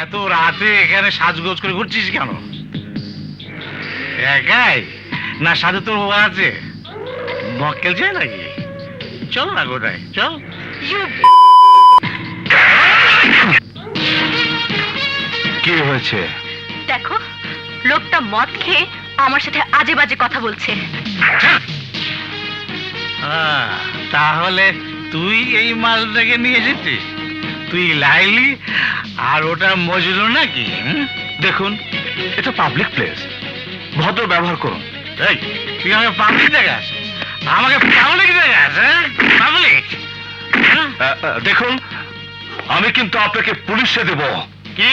এত রাতে এখানে সাজগোজ করে ঘুরছিস কেন? একাই না সাথে তোর ও আছে? মক্কেল চাই নাকি? চল না গোটায় চল। কি হয়েছে? দেখো, লোকটা মদ খেয়ে আমার সাথে আজে বাজে কথা বলছে। তাহলে তুই এই মালটাকে নিয়ে যেতিস? তুই লাইলি আর ওটা মজলু নাকি? দেখুন, এটা পাবলিক প্লেস, ভদ্র ব্যবহার করুন। এই তুই আমাকে পাবলিক দেখাস? আমাকে পাবলিক দেখাস? পাবলিক? দেখুন, আমি কিন্তু আপনাকে পুলিশে দেব। কি?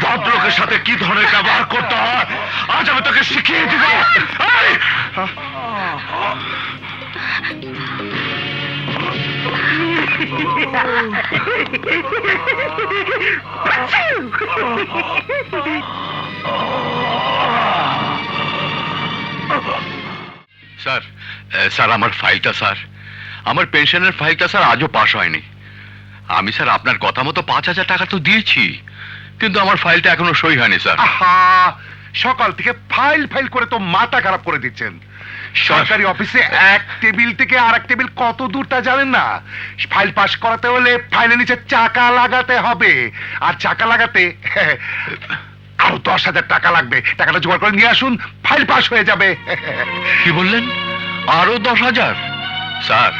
ভদ্রলোকের সাথে কি ধরনের ব্যবহার করতে হয় আজ আমি তোকে শিখিয়ে দিব। স্যার, স্যার আমার ফাইলটা, স্যার আমার পেনশনের ফাইলটা স্যার আজও পাস হয়নি। আমি স্যার আপনার কথা মতো 5,000 টাকা তো দিয়েছি, কিন্তু আমার ফাইলটা এখনো সই হয়নি স্যার। সকাল থেকে ফাইল ফাইল করে তো মাথা খারাপ করে দিচ্ছেন। সরকারি অফিসে এক টেবিল থেকে আর এক টেবিল কত দূর তা জানেন না? ফাইল পাস করাতে হলে ফাইলের নিচে চাকা লাগাতে হবে, আর চাকা লাগাতে আরো 10,000 টাকা লাগবে। টাকাটা জোগাড় করে নিয়ে আসুন, ফাইল পাস হয়ে যাবে। কি বললেন? আরো 10,000? স্যার,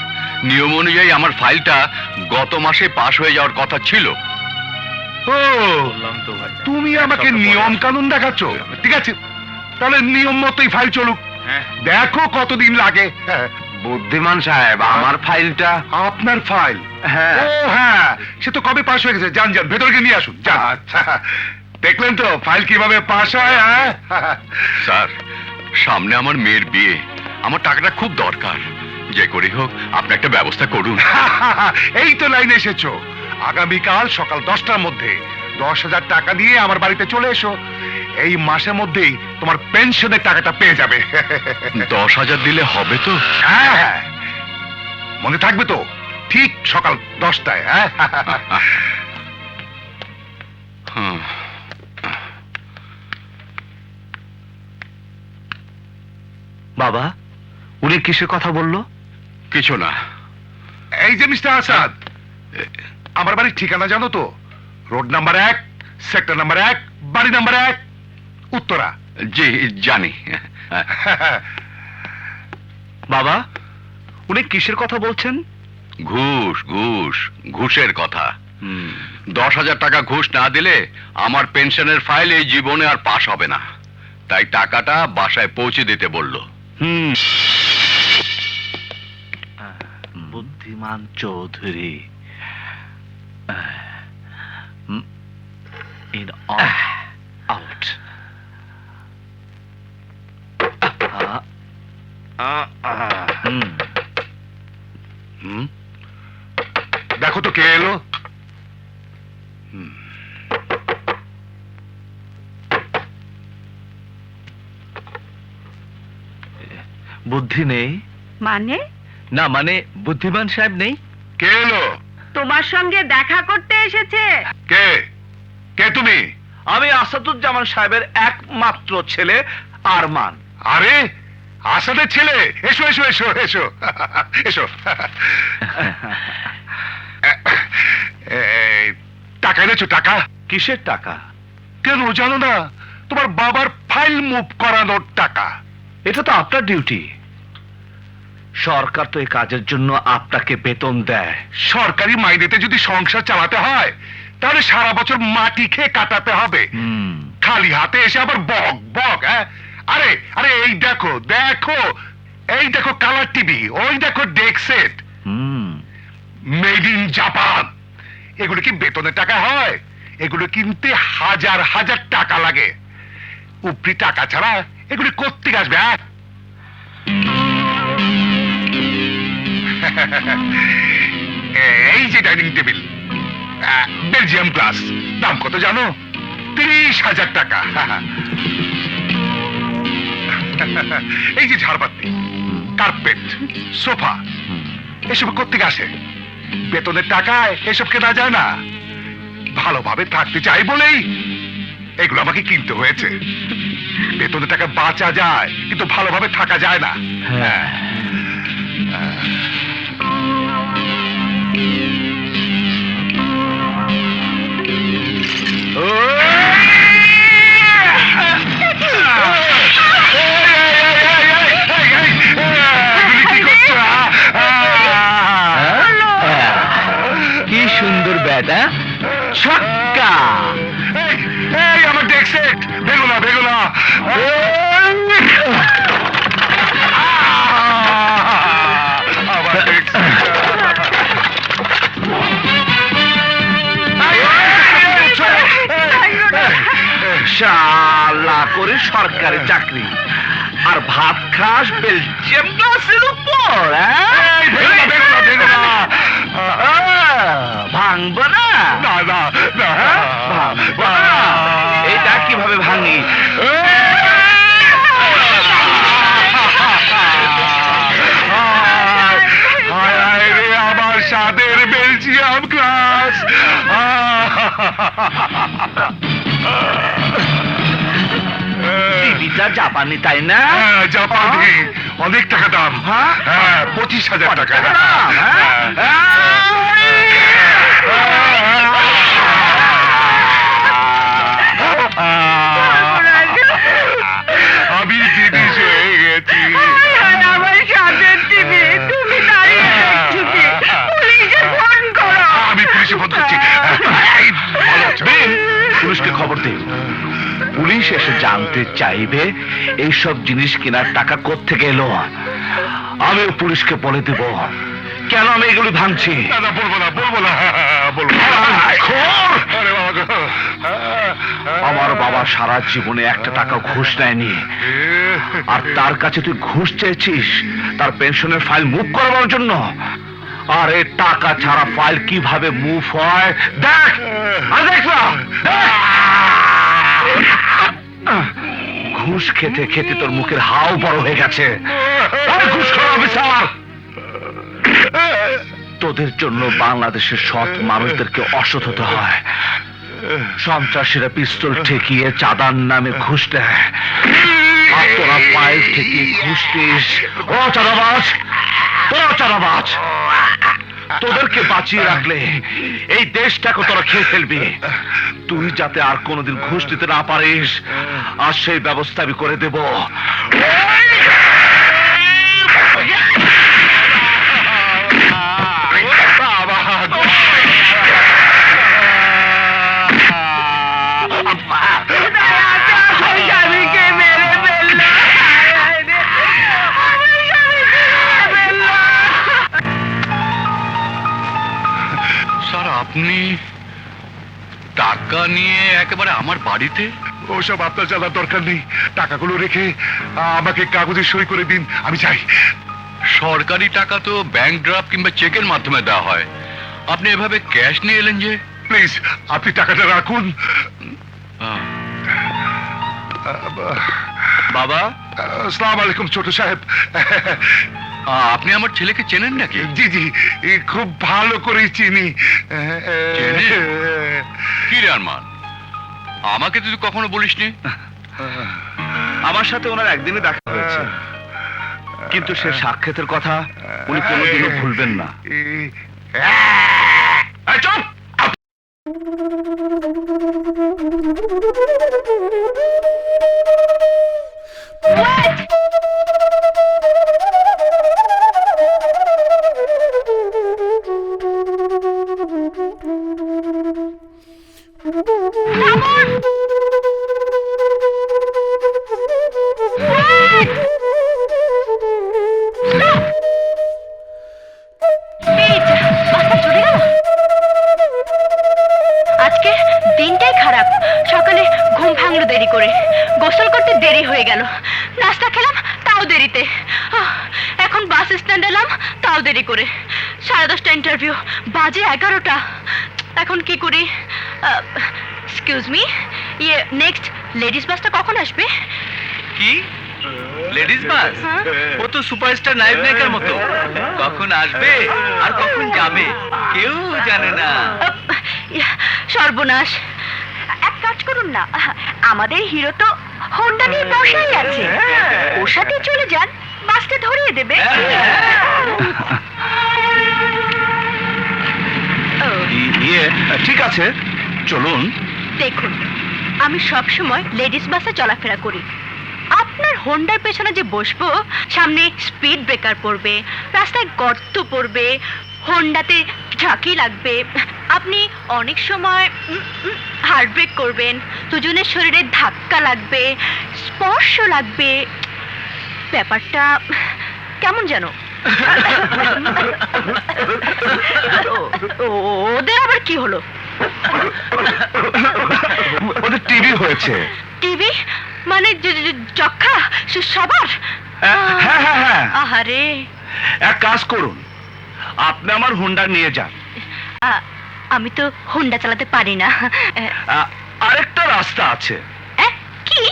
নিয়ম অনুযায়ী আমার ফাইলটা গত মাসে পাস হয়ে যাওয়ার কথা ছিল। ও, তুমি আমাকে নিয়ম কানুন দেখাচ্ছ? ঠিক আছে, তাহলে নিয়ম মতোই ফাইল চলুক। দেখো কতদিন লাগে। বুদ্ধিমান সাহেব, আমার ফাইলটা। আপনার ফাইল? হ্যাঁ। ও হ্যাঁ, সে তো কবে পাস হয়ে গেছে। যান যান, ভেতরে গিয়ে নিয়ে আসুন। আচ্ছা, দেখলেন তো ফাইল কিভাবে পাস হয়? স্যার, সামনে আমার মেয়ের বিয়ে, আমার টাকাটা খুব দরকার। যে করেই হোক আপনি একটা ব্যবস্থা করুন। এই তো লাইনে এসেছো। আগামীকাল সকাল 10টার মধ্যে 10,000 টাকা দিয়ে আমার বাড়িতে চলে এসো। এই মাসের মধ্যেই তোমার পেনশনের টাকাটা পেয়ে যাবে। 10,000 দিলে হবে তো? হ্যাঁ হ্যাঁ, মনে থাকবে তো? ঠিক সকাল 10টায়। হ্যাঁ, বাবা, উনি কিসের কথা বললো? কিছু না। এই যে মিস্টার আসাদ, আমার বাড়ির ঠিকানা জানো তো? রোড নাম্বার 1, সেক্টর নাম্বার 1, বাড়ি নাম্বার 1, উত্তরা। জি জানি। বাবা, উনি কিসের কথা বলছেন? ঘুষ, ঘুষ, ঘুষের কথা। 10,000 টাকা ঘুষ না দিলে আমার পেনশনের ফাইল এই জীবনে আর পাস হবে না। তাই টাকাটা বাসায় পৌঁছে দিতে বলল। বুদ্ধিমান চৌধুরী। In on out. দেখো তো কে এলো। বুদ্ধি নেই মানে? না, মানে বুদ্ধিমান সাহেব নেই। কে এলো? তোমার সঙ্গে দেখা করতে এসেছে। কে? কে তুমি? আমি আসাদুজ্জামান সাহেবের একমাত্র ছেলে আরমান। আরে আসাদের ছেলে, এসো এসো এসো এসো এসো। এই, টাকা এনেছো? টাকা কিসের টাকা? কেন জানো না? তোমার বাবার ফাইল মুভ করানোর টাকা। এটা তো আপনার ডিউটি। সরকার তো এই কাজের জন্য আপনাকে বেতন দেয়। সরকারি মাইনেতে যদি সংসার চালাতে হয় তাহলে সারা বছর মাটি খেয়ে কাটাতে হবে। খালি হাতে এসে আবার বক বক। হ্যাঁ, আরে আরে এই দেখো দেখো, এই দেখো কালার টিভি, ওই দেখো deck set, made in Japan. এগুলো কি বেতনের টাকা হয়? এগুলো কিনতে হাজার হাজার টাকা লাগে। উপরি টাকা ছাড়া এগুলি কোত্থেকে আসবে? এই যে ডাইনিং টেবিল, বেলজিয়াম গ্লাস, দাম কত জানো? 30,000 টাকা। এই যে ঝাড়বাতি, কার্পেট, সোফা, এসব কোত্থেকে আসে? বেতনের টাকায় এসব কেনা যায় না। ভালোভাবে থাকতে চাই বলেই এগুলো আমাকে কিনতে হয়েছে। বেতনের টাকা বাঁচা যায় কিন্তু ভালোভাবে থাকা যায় না। হ্যাঁ, কি সুন্দর ব্যাটা, ছক্কা। এই আমার ডেক সেট, ভেগো না ভেগো না। আমার ডেক শালা করে সরকারি চাকরি আর ভাত খাস বেলজিয়াম গ্লাসের উপর। ভাঙবো না, না না না, ভাঙবো না। এটা কিভাবে ভাঙি? আমার স্বাদের বেলজিয়াম গ্লাস। টিভিটা জাপানি, তাই না? হ্যাঁ, জাপানি, অনেক টাকা দাম। হ্যাঁ, 25,000 টাকা। আমি জিনিস হয়ে গেছি। আমার সাথে টিভি, তুমি দাঁড়িয়ে দেখছো কি? পুলিশে ফোন করো। আমি পুলিশে ফোন করছি। এই, ভালো আছো? পুলিশকে খবর দিন। পুলিশ এসে জানতে চাইবে এইসব জিনিস কেনার টাকা কোত্থেকে এলো। আমিও পুলিশকে বলে দেব কেন আমি এগুলি ভাঙছি। না না, বলবো না বলবো না, বলবো না। আরে বাবা গো। আমার বাবা সারা জীবনে একটা টাকা ঘুষ নেয়নি, আর তার কাছে তুই ঘুষ চেয়েছিস তার পেনশনের ফাইল মুভ করাবার জন্য। আর এই টাকা ছাড়া ফাইল কিভাবে মুভ হয় দেখ। আর দেখ না, ঘুষ খেতে খেতে তোর মুখের হাও বড় হয়ে গেছে। ঘুষখোর অফিসার, তোদের জন্য বাংলাদেশের সৎ মানুষদেরকে অসৎ হতে হয়। সন্ত্রাসীরা পিস্তল ঠেকিয়ে চাঁদার নামে ঘুষ দেয়, আর তোরা ফাইল থেকে ঘুষ দিস। ও চাঁদাবাজ, তোরা চাঁদাবাজ। তোদেরকে বাঁচিয়ে রাখলে এই দেশটাকে তোরা খেয়ে ফেলবি। তুই যাতে আর কোনোদিন ঘুষ দিতে না পারিস, আর সেই ব্যবস্থা আমি করে দেব। স্যার, আপনি টাকা নিয়ে একেবারে আমার বাড়িতে? ওসব আপনার জানার দরকার নেই। টাকাগুলো রেখে আমাকে কাগজে সই করে দিন, আমি চাই। সরকারি টাকা তো ব্যাংক ড্রাফট কিংবা চেকের মাধ্যমে দেওয়া হয়, আপনি এভাবে ক্যাশ নিয়ে এলেন যে? প্লিজ আপনি টাকাটা রাখুন। বাবা, আসসালামু আলাইকুম ছোট সাহেব। আপনি আমার ছেলেকে চেনেন নাকি? জি জি, খুব ভালো করেই চিনি। কি রে আরমান, আমাকে তো তুই কখনো বলিসনি। আমার সাথে ওনার একদিনই দেখা হয়েছে, কিন্তু সে সাক্ষাতের কথা উনি কোনোদিনও ভুলবেন না। এই চুপ! আজকে দিনটাই খারাপ। সকালে ঘুম ভাঙলো দেরি করে, গোসল করতে দেরি হয়ে গেল, নাস্তা খেলাম তাও দেরিতে, এখন বাস স্ট্যান্ড এলাম তাও দেরি করে, 10:30 ইন্টারভিউ, বাজে 11টা। এখন কি করি? এক্সকিউজ মি, ইয়ে নেক্সট লেডিস বাসটা কখন আসবে? কি লেডিস বাস? হ্যাঁ? ও তো সুপারস্টার নায়ক নায়িকার মতো, কখন আসবে আর কখন যাবে কেউ জানে না। সর্বনাশ! এক কাজ করুন না, আমাদের হিরো তো হোন্ডা নিয়ে বসাই আছে, ওর সাথে চলে যান, বাসটা ধরিয়ে দেবে। ও, ইয়ে ঠিক আছে, চলুন। দেখুন, আমি সব সময় লেডিস বাসে চলাফেরা করি। আপনার হোন্ডার পেছনে যে বসবো, সামনে স্পিড ব্রেকার পড়বে, রাস্তায় গর্ত পড়বে, হোন্ডাতে ঝাঁকি লাগবে, আপনি অনেক সময় হার্ট ব্রেক করবেন, দুজনের শরীরে ধাক্কা লাগবে, স্পর্শ লাগবে। ব্যাপারটা কেমন যেন। ওদের আবার কি হলো? ওদের টিভি হয়েছে। টিভি মানে যক্ষা সবার? হ্যাঁ হ্যাঁ হ্যাঁ, আহারে! এক কাজ করুন, আপনি আমার হোন্ডা নিয়ে যান। আমি তো হোন্ডা চালাতে পারি না। আরেকটা রাস্তা আছে। কি?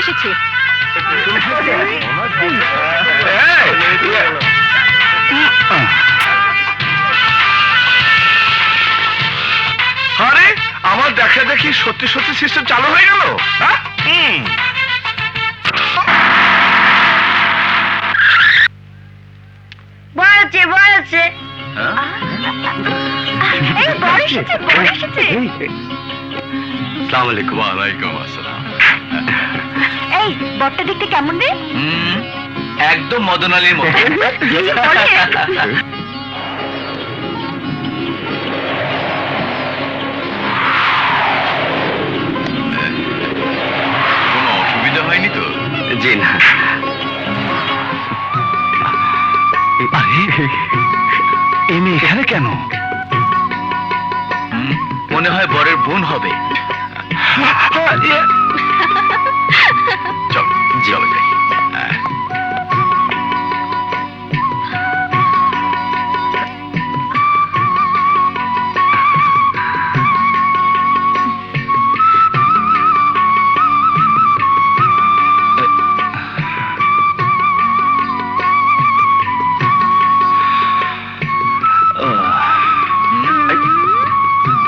এসেছে। আরে আমার দেখা দেখি সত্যি সত্যি সিস্টেম চালু হয়ে গেল। বলছে বলছে এই বড় এসেছে, বড় এসেছে। আসসালামু আলাইকুম। ওয়ালাইকুম আসসালাম। এই বড়টা দেখতে কেমন রে? একদম মদন আলীর মতো। কোনো অসুবিধা হয়নি তো? জি না। এমনি এখানে কেন? মনে হয় বরের বোন হবে। চল চলো যাই।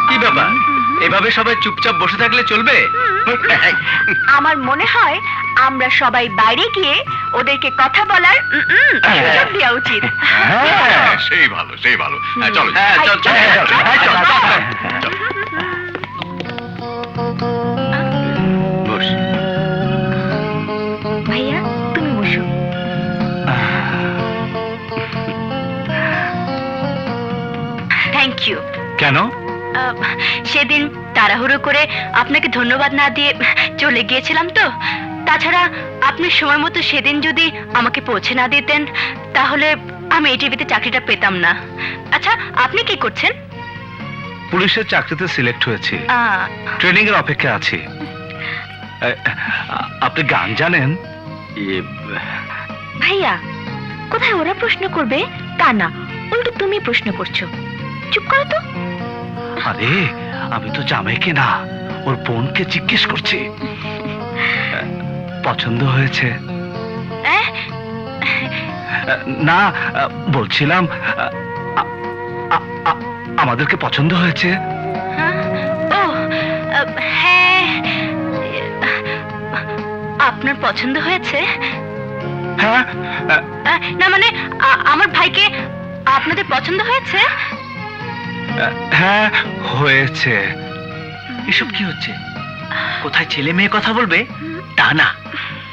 কি ব্যাপার, এভাবে সবাই চুপচাপ বসে থাকলে চলবে? আমার মনে হয় আমরা সবাই বাইরে গিয়ে ওদেরকে কথা বলার সুযোগ দেওয়া উচিত। হ্যাঁ, সেই ভালো সেই ভালো। হ্যাঁ, চলো। হ্যাঁ, চল, চল, চল, চল, চল। বস। ভাইয়া তুমি বসো। Thank you. কেন? সেদিন তাড়াহুড়ো করে আপনাকে ধন্যবাদ না দিয়ে চলে গিয়েছিলাম তো। তাছাড়া আপনি সময় মতো সেদিন যদি আমাকে পৌঁছে না দিতেন তাহলে আমি এই টিভিতে চাকরিটা পেতাম না। আচ্ছা, আপনি কি করছেন? পুলিশের চাকরিতে সিলেক্ট হয়েছি, ট্রেনিং এর অপেক্ষা আছি। আপনি গান জানেন? ভাইয়া, কোথায় ওরা প্রশ্ন করবে তা না, উল্টো তুমি প্রশ্ন করছো। চুপ করো তো। আরে আমি তো জামাইকে না, ওর বোনকে জিজ্ঞেস করছি। পছন্দ হয়েছে? আহ, না, বলছিলাম আমাদেরকে পছন্দ হয়েছে। হ্যাঁ? ও, হ্যাঁ, আপনার পছন্দ হয়েছে? হ্যাঁ, না মানে আমার ভাইকে আপনাদের পছন্দ হয়েছে? হ্যাঁ হয়েছে। এসব কি হচ্ছে? কোথায় ছেলে মেয়ে কথা বলবে তা না,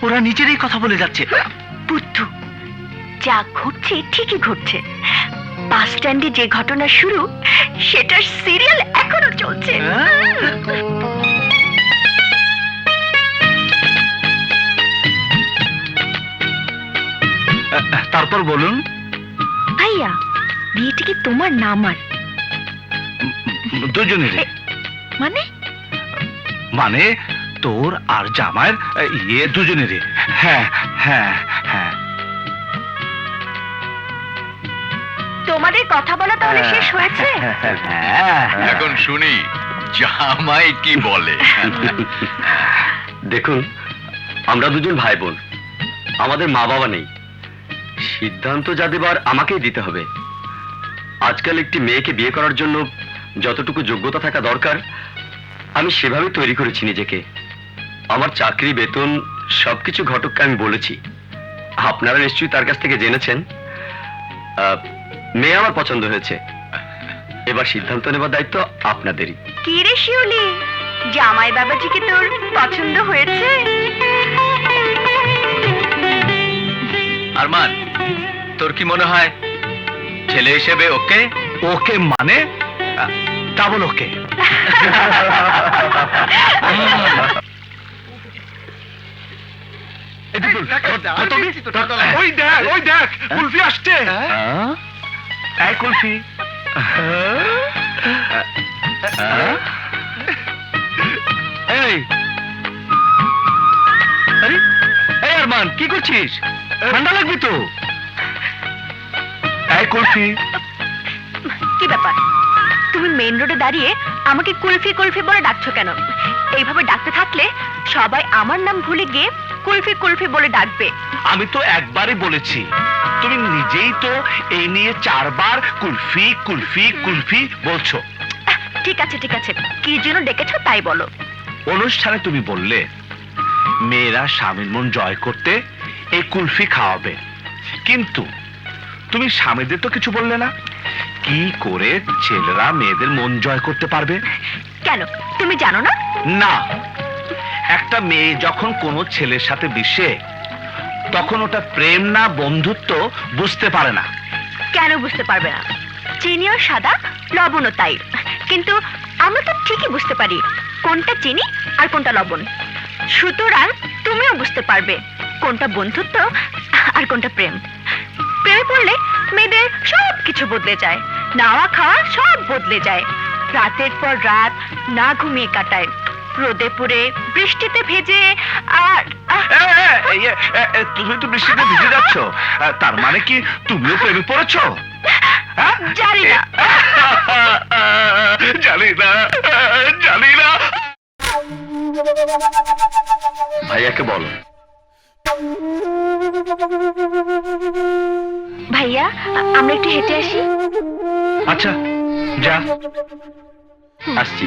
ওরা নিজেরাই কথা বলে যাচ্ছে। বুদ্ধু, যা ঘটছে ঠিকই ঘটছে। বাস স্ট্যান্ডে যে ঘটনা শুরু, সেটার সিরিয়াল এখনো চলছে। তারপর বলুন। ভাইয়া, বিয়েটা কি তোমার না আমার? দুজনেরই। মানে? মানে তোর আর জামাইয়ের, ইয়ে দুজনেরই। হ্যাঁ হ্যাঁ হ্যাঁ। তোমাদের কথা বলা তাহলে শেষ হয়েছে? হ্যাঁ। এখন শুনি জামাই কি বলে। দেখুন, আমরা দুজন ভাই বোন, আমাদের মা বাবা নেই। সিদ্ধান্ত যা দেবার আমাকেই দিতে হবে। আজকাল একটি মেয়েকে বিয়ে করার জন্য যতটুকু যোগ্যতা থাকা দরকার, আমি সেভাবে তৈরি করেছি নিজেকে। আমার চাকরি, বেতন সবকিছু ঘটককে আমি বলেছি। আপনারা নিশ্চয়ই তার কাছ থেকে জেনেছেন। মেয়ে আমার পছন্দ হয়েছে, এবার সিদ্ধান্ত নেবার দায়িত্ব আপনাদেরই। কি রে শিউলি, জামাই বাবাজিকে তোর পছন্দ হয়েছে? আরমান, তোর কি মনে হয় ছেলে হিসেবে ওকে? ওকে মানে ডাবল ওকে। ওই দেখ কুলফি আসছে। এই কুলফি। এই আরে, এই আরমান কি করছিস? ঠান্ডা লাগবে তো। এই কুলফি। কি ব্যাপার, তুমি মেইন রোডে দাঁড়িয়ে আমাকে কুলফি কুলফি বলে ডাকছো কেন? এইভাবে ডাকতে থাকলে সবাই আমার নাম ভুলে গিয়ে কুলফি কুলফি বলে ডাকবে। আমি তো একবারই বলেছি, তুমি নিজেই তো এই নিয়ে 4 বার কুলফি কুলফি কুলফি বলছো। ঠিক আছে ঠিক আছে, কি জন্য ডেকেছো তাই বলো। অনুষ্ঠানে তুমি বললে মেয়েরা স্বামীর মন জয় করতে এই কুলফি খাওয়াবে, কিন্তু তুমি স্বামীদের তো কিছু বললে না। কি করে ছেলেরা মেয়েদের মন জয় করতে পারবে? কেন, তুমি জানো না? না, একটা মেয়ে যখন কোনো ছেলের সাথে মিশে, তখন ওটা প্রেম না বন্ধুত্ব বুঝতে পারে না। কেন বুঝতে পারবে না? চিনিও সাদা, লবণও তাই। কিন্তু আমরা তো ঠিকই বুঝতে পারি কোনটা চিনি আর কোনটা লবণ। সুতরাং তুমিও বুঝতে পারবে কোনটা বন্ধুত্ব আর কোনটা প্রেম। প্রেমে পড়লে মেয়েদের সব কিছু বদলে যায়, নাওয়া খাওয়া সব বদলে যায়। রাতের পর রাত না ঘুমিয়ে কাটায়, রোদে পুড়ে, বৃষ্টিতে ভেজে। আর তুমি তো বৃষ্টিতে ভিজে যাচ্ছ, তার মানে কি তুমিও প্রেমে পড়েছো? জানি না। জানি না, জানি না। ভাইয়াকে বলো। ভাইয়া, আমরা একটু হেঁটে আসি। আচ্ছা যা। আসছি।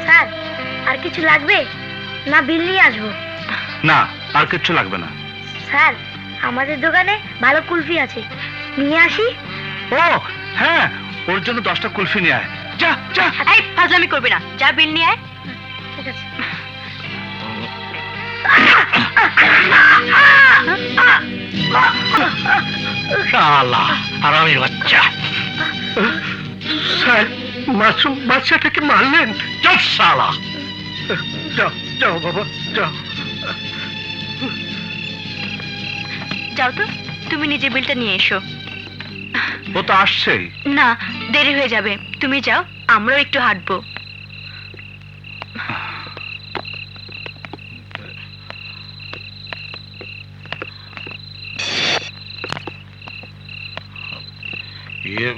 স্যার, আর কিছু লাগবে না? বিল নিয়ে আসবো? না, আর কিচ্ছু লাগবে না। স্যার, আমাদের দোকানে ভালো কুলফি আছে, নিয়ে আসি? ও হ্যাঁ, ওর জন্য 10টা কুলফি নিয়ে আয়। যা যা। এই ফাজলামি করবি না, যা বিল নিয়ে আয়। ঠিক আছে। শালা হারামি বাচ্চা। স্যার, মাসুম বাচ্চাটাকে মারলেন? চুপ শালা। যাও যাও বাবা, যাও। যাও তো, তুমি নিজে বিলটা নিয়ে এসো। ও তো আসছেই। না, দেরি হয়ে যাবে, তুমি যাও, আমরাও একটু হাঁটবো। ये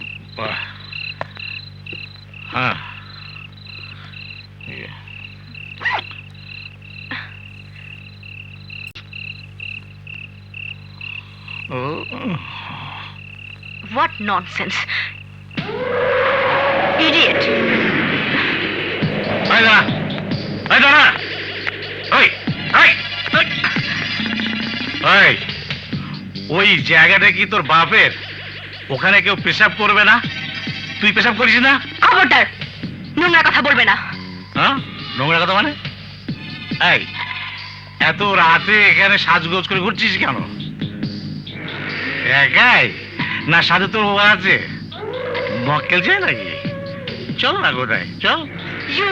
हाँ ये What nonsense! Idiot! এই দাঁড়া, এই দাঁড়া, ওই ওই ওই। ওই, ওই জায়গাটা কি তোর বাপের? ওখানে কেউ পেশাব করবে না? তুই পেশাব করিস না? খবরদার, নোংরা কথা বলবে না। হ্যাঁ, নোংরা কথা মানে? এই, এত রাতে এখানে সাজগোজ করে ঘুরছিস কেন? একাই না সাথে তোর ও আছে? মক্কেল চাই নাকি? চল না কোথায়, চল। You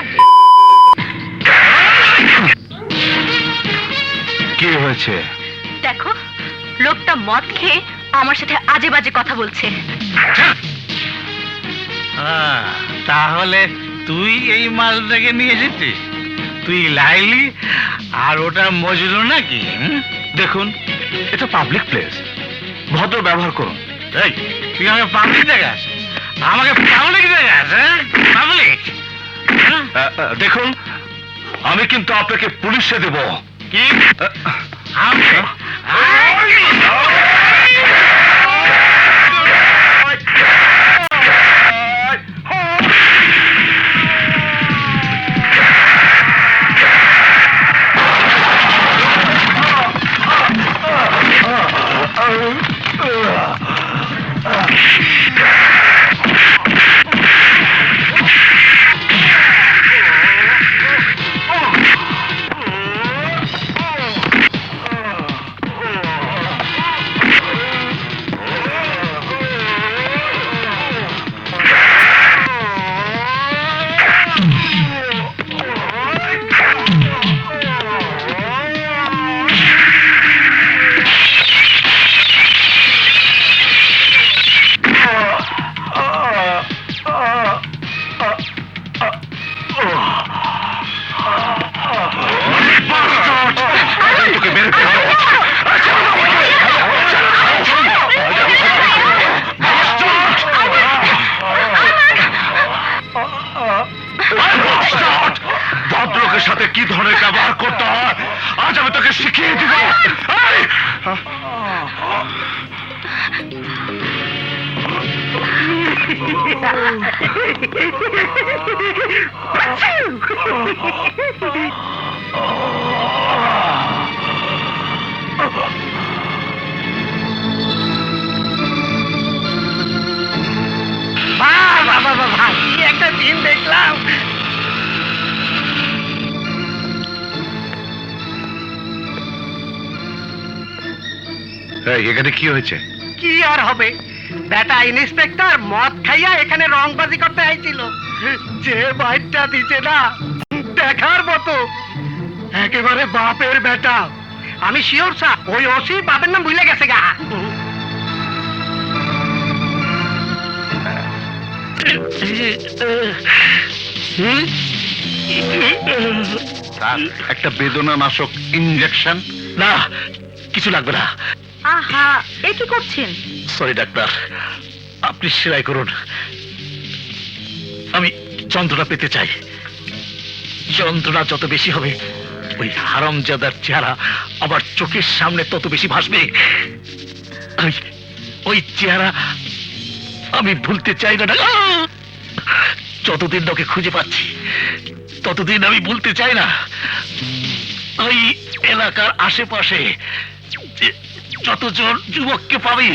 কি হয়েছে? দেখো, লোকটা মদ খেয়ে আমার সাথে আজে বাজে কথা বলছে। তাহলে তুই এই মালটাকে নিয়ে এসেছিস? তুই লাইলি আর ওটা মজলু নাকি? দেখুন, এটা পাবলিক প্লেস, ভদ্র ব্যবহার করুন। এই, তুই আমাকে পাবলিক দেখাস? আমাকে পাবলিক দেখাস? পাবলিক? দেখুন, আমি কিন্তু আপনাকে পুলিশে দেব। কি? আমি? ভদ্রলোকের সাথে কি ধরনের ব্যবহার করতে হয় আজ আমি তোকে শিখিয়ে দিব। একটা দিন দেখলাম। এখানে কি হয়েছে? কি আর হবে, বেটা ইন্সপেক্টর মদ খাইয়া এখানে রংবাজি করতে আইছিল। যে বাইকটা দিছে না, দেখার মতো, একেবারে বাপের বেটা। আমি শিওর স্যার, ওই ওসি বাপের নাম ভুলে গেছে গা। স্যার, একটা বেদনা নাশক ইনজেকশন। না, কিছু লাগবে না। আহা, এ কি করছেন? সরি ডাক্তার, আপনি সেলাই করুন। আমি যন্ত্রণা পেতে চাই। যন্ত্রণা যত বেশি হবে, ওই হারামজাদার চেহারা আমার চোখের সামনে তত বেশি ভাসবে। ওই চেহারা আমি ভুলতে চাই না। যতদিন ওকে খুঁজে পাচ্ছি ততদিন আমি ভুলতে চাই না। ওই এলাকার আশেপাশে যতজন যুবককে পাবি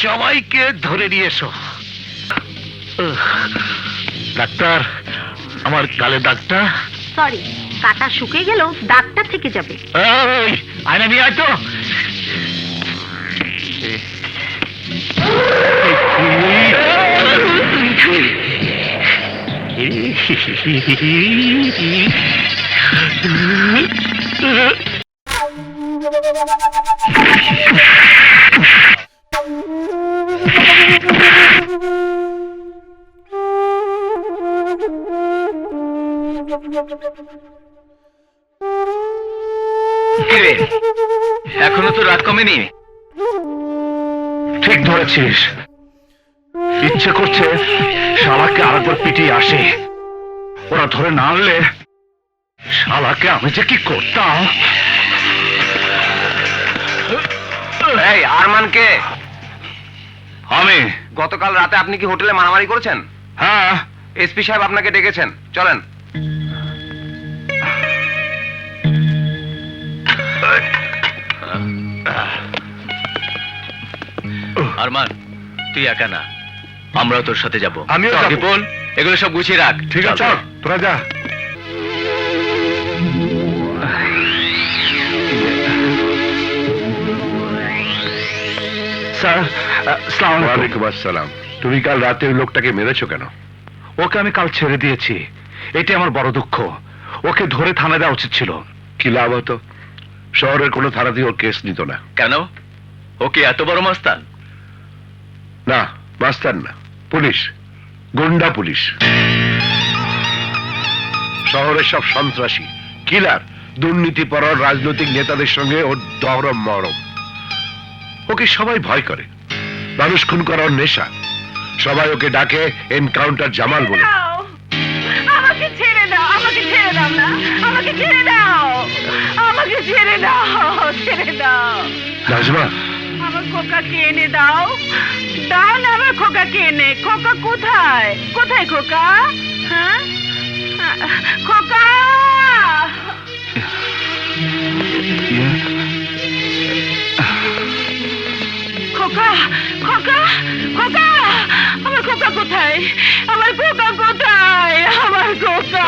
সবাইকে ধরে নিয়ে এসো। ডাক্তার, আমার গালে দাগটা। সরি, কাটা শুকিয়ে গেল, দাগটা থেকে যাবে। এই, আয়না নিয়ে আয় তো। কিরে, এখনো তো রাত কমেনি। ঠিক ধরেছিস, ইচ্ছে করছে শালাকে আরেকবার পিটিয়ে আসে। ওরা ধরে না আনলে শালাকে আমি যে কি করতাম। এই আরমানকে আমি গতকাল রাতে আপনি কি হোটেলে মারামারি করেছেন? হ্যাঁ, এসপি সাহেব আপনাকে ডেকেছেন, চলেন। আরমান, তুই একা না, আমরাও তোর সাথে যাবো। আমিও চল, যাবো। রিপন, এগুলো সব গুছিয়ে রাখ। ঠিক আছে, চল তোরা যা। স্যার, আসসালামু আলাইকুম। ওয়ালাইকুম আসসালাম। তুমি কাল রাতে ওই লোকটাকে মেরেছো কেন? ওকে আমি কাল ছেড়ে দিয়েছি, এটি আমার বড় দুঃখ। ওকে ধরে থানায় দেওয়া উচিত ছিল। কি লাভ হতো? শহরের কোনো থানাতেই ওর কেস নিত না। কেন? ওকে এত বড় মস্তান? না, মাস্টার না, পুলিশ, গুন্ডা পুলিশ। শহরের সব সন্ত্রাসী, কিলার, দুর্নীতিপরায়ণ রাজনৈতিক নেতাদের সঙ্গে ওর দরম মরম। ওকে সবাই ভয় করে, মানুষ খুন করার নেশা। সবাই ওকে ডাকে এনকাউন্টার জামাল বলে। আমাকে ছেড়ে দাও, আমাকে ছেড়ে দাও না, আমাকে ছেড়ে দাও, আমাকে ছেড়ে দাও, ছেড়ে দাও। নাজমা, আমার খোকাকে এনে দাও, দাও না আমার খোকাকে এনে। খোকা কোথায়, কোথায় খোকা? হ্যাঁ, খোকা, খোকা, খোকা, খোকা, আমার খোকা কোথায়, আমার খোকা কোথায়, আমার খোকা।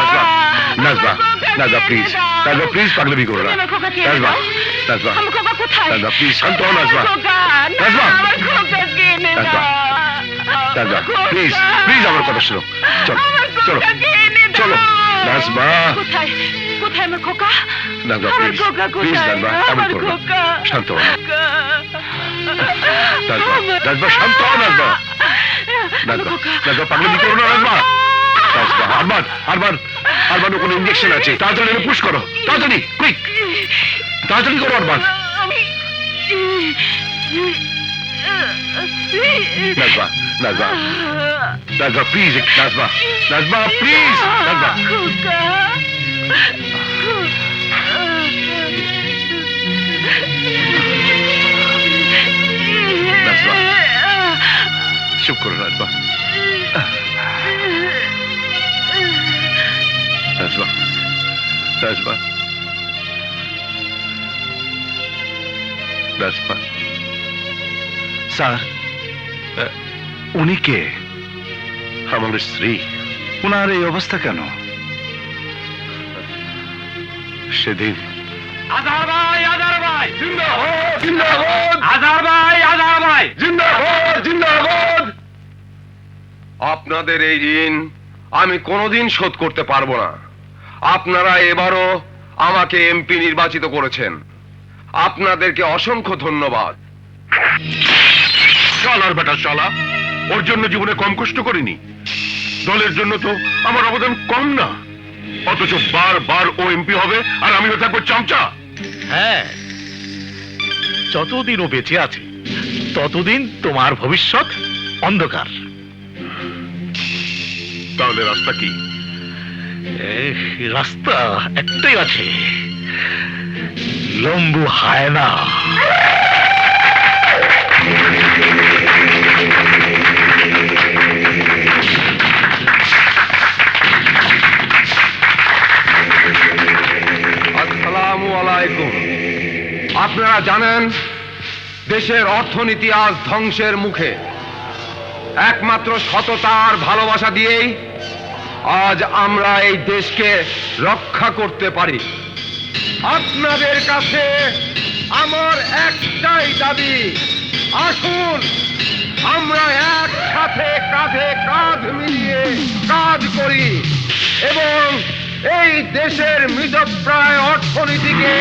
নাজমা, নাজমা প্লিজ, নাজমা প্লিজ পাগলামি করো না। আমার খোকাকে এনে নাজমা, দাও। নাজমা, আমার খোকা কোথায়? নাজমা প্লিজ শান্ত হও। নাজমা, আমার খোকা, না, নাজমা। আমার খোকাকে এনে নাজমা, দাও। নাজমা খোকা। প্লিজ, প্লিজ আমার কথা শোনো। চলো, আমার চলো, খোকাকে এনে দাও। চলো। নাজমা, কোথায়, কোথায় আমার খোকা? নাজমা আমার প্লিজ, খোকা প্লিজ কোথায়? নাজমা, এমন আমার করো না। খোকা। শান্ত হও। খোকা। নাজমা, আমার নাজমা শান্ত হও। নাজমা, নাজমা, নাজমা পাগলামি করো না। নাজমা, নাজমা, আরমান, আরমান, আরমান, কোনো ইঞ্জেকশন আছে, তাড়াতাড়ি পুশ করো, তাড়াতাড়ি, কুইক, তাড়াতাড়ি করো আরমান। Najma, Najma, Najma please, Najma, Najma please, Najma. খোকা। নাজমা, চুপ করো নাজমা। নাজমা, নাজমা, নাজমা। স্যার, উনি কে? আমার স্ত্রী। ওনার এই অবস্থা কেন? সেদিন আজহার ভাই, আজহার ভাই, জিন্দাবাদ, জিন্দাবাদ, আজহার ভাই, আজহার ভাই। জিন্দাবাদ, জিন্দাবাদ। আপনাদের এই ঋণ আমি কোনোদিন শোধ করতে পারবো না। আপনারা এবারও আমাকে এমপি নির্বাচিত করেছেন, আপনাদেরকে অসংখ্য ধন্যবাদ। চলার বেটা চলা, ওর জন্য জীবনে কম কষ্ট করিনি। দলের জন্য তো আমার অবদান কম না, অথচ বারবার ও এমপি হবে আর আমিও থাকবো চামচা। হ্যাঁ, যতদিন ও বেঁচে আছে ততদিন তোমার ভবিষ্যৎ অন্ধকার। তাহলে রাস্তা কি? রাস্তা একটাই আছে, লম্বু হায়না। আসসালামু আলাইকুম। আপনারা জানেন দেশের অর্থনীতি আজ ধ্বংসের মুখে। একমাত্র সততা আর ভালোবাসা দিয়েই আজ আমরা এই দেশকে রক্ষা করতে পারি। আপনাদের কাছে আমার একটাই দাবি, আসুন আমরা একসাথে কাঁধে কাঁধ মিলিয়ে কাজ করি এবং এই দেশের মৃতপ্রায় অর্থনীতিকে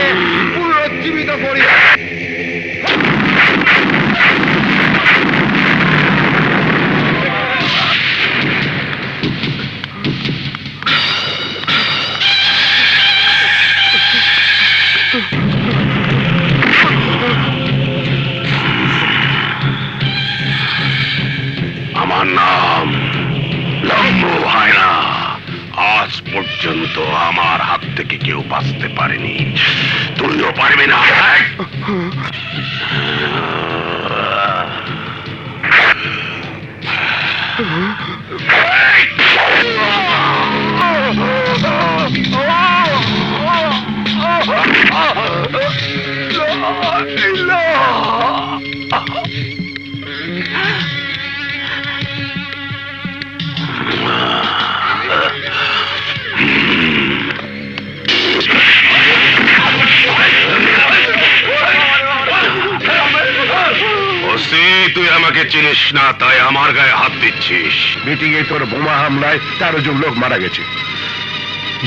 থেকে কেউ বাঁচতে পারেনি, তুমিও পারবে না। তুই আমাকে চিনিস না, তাই আমার গায়ে হাত দিচ্ছিস। মিটিং এ তোর বোমা হামলায় 13 জন লোক মারা গেছে,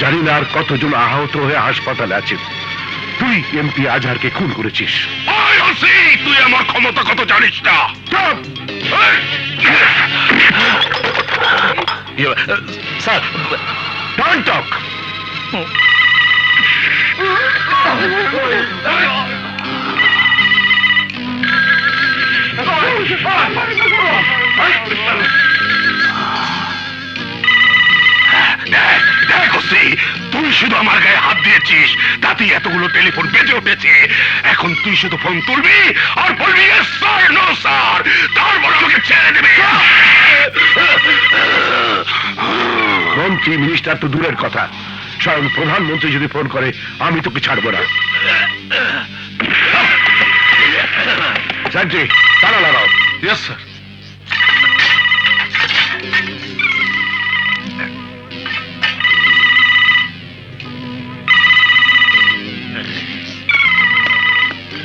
জানি না আর কতজন আহত হয়ে হাসপাতালে আছে। তুই এমপি আজহারকে খুন করেছিস। তুই আমার ক্ষমতা কত জানিস না। Sir, don't talk. তুই শুধু আমার গায়ে হাত দিয়েছিস, তাতেই এতগুলো টেলিফোন বেজে উঠেছে। এখন তুই শুধু ফোন তুলবি আর বলবি স্যার, নো স্যার, তারপর আমাকে ছেড়ে দেবে। মন্ত্রী মিনিস্টার তো দূরের কথা, স্বয়ং প্রধানমন্ত্রী যদি ফোন করে আমি তোকে ছাড়বো না। সেন্ট্রি, তালা লাগাও। Yes sir.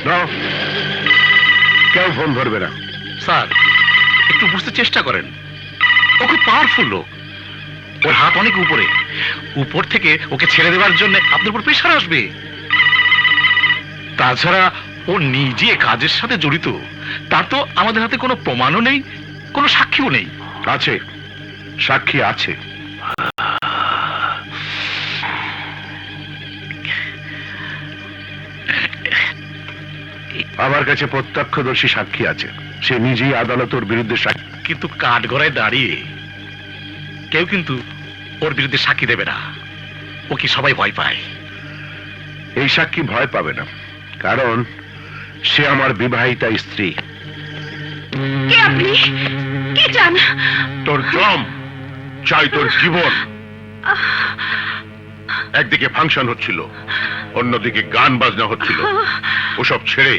নাও, কেউ ফোন ধরবে না। স্যার, একটু বুঝতে চেষ্টা করেন, ও খুব পাওয়ারফুল লোক, ওর হাত অনেক উপরে, উপর থেকে ওকে ছেড়ে দেওয়ার জন্য আপনার উপর প্রেশার আসবে। তাছাড়া ও নিজে কাজের সাথে জড়িত, তার তো আমাদের হাতে কোনো প্রমাণও নেই, কোনো সাক্ষীও নেই। আছে, সাক্ষী আছে। আমার কাছে প্রত্যক্ষদর্শী সাক্ষী আছে, সে নিজেই আদালতের বিরুদ্ধে সাক্ষী। কিন্তু কাঠগড়ায় দাঁড়িয়ে কেউ কিন্তু ওর বিরুদ্ধে সাক্ষী দেবে না, ও কি সবাই ভয় পায়। এই সাক্ষী ভয় পাবে না, কারণ সে আমার বিবাহিতা স্ত্রী। কে আপনি? কি চান? তোর জম চাই, তোর জীবন। একদিকে ফাংশন হচ্ছিল, অন্যদিকে গান বাজনা হচ্ছিল, ওসব ছেড়ে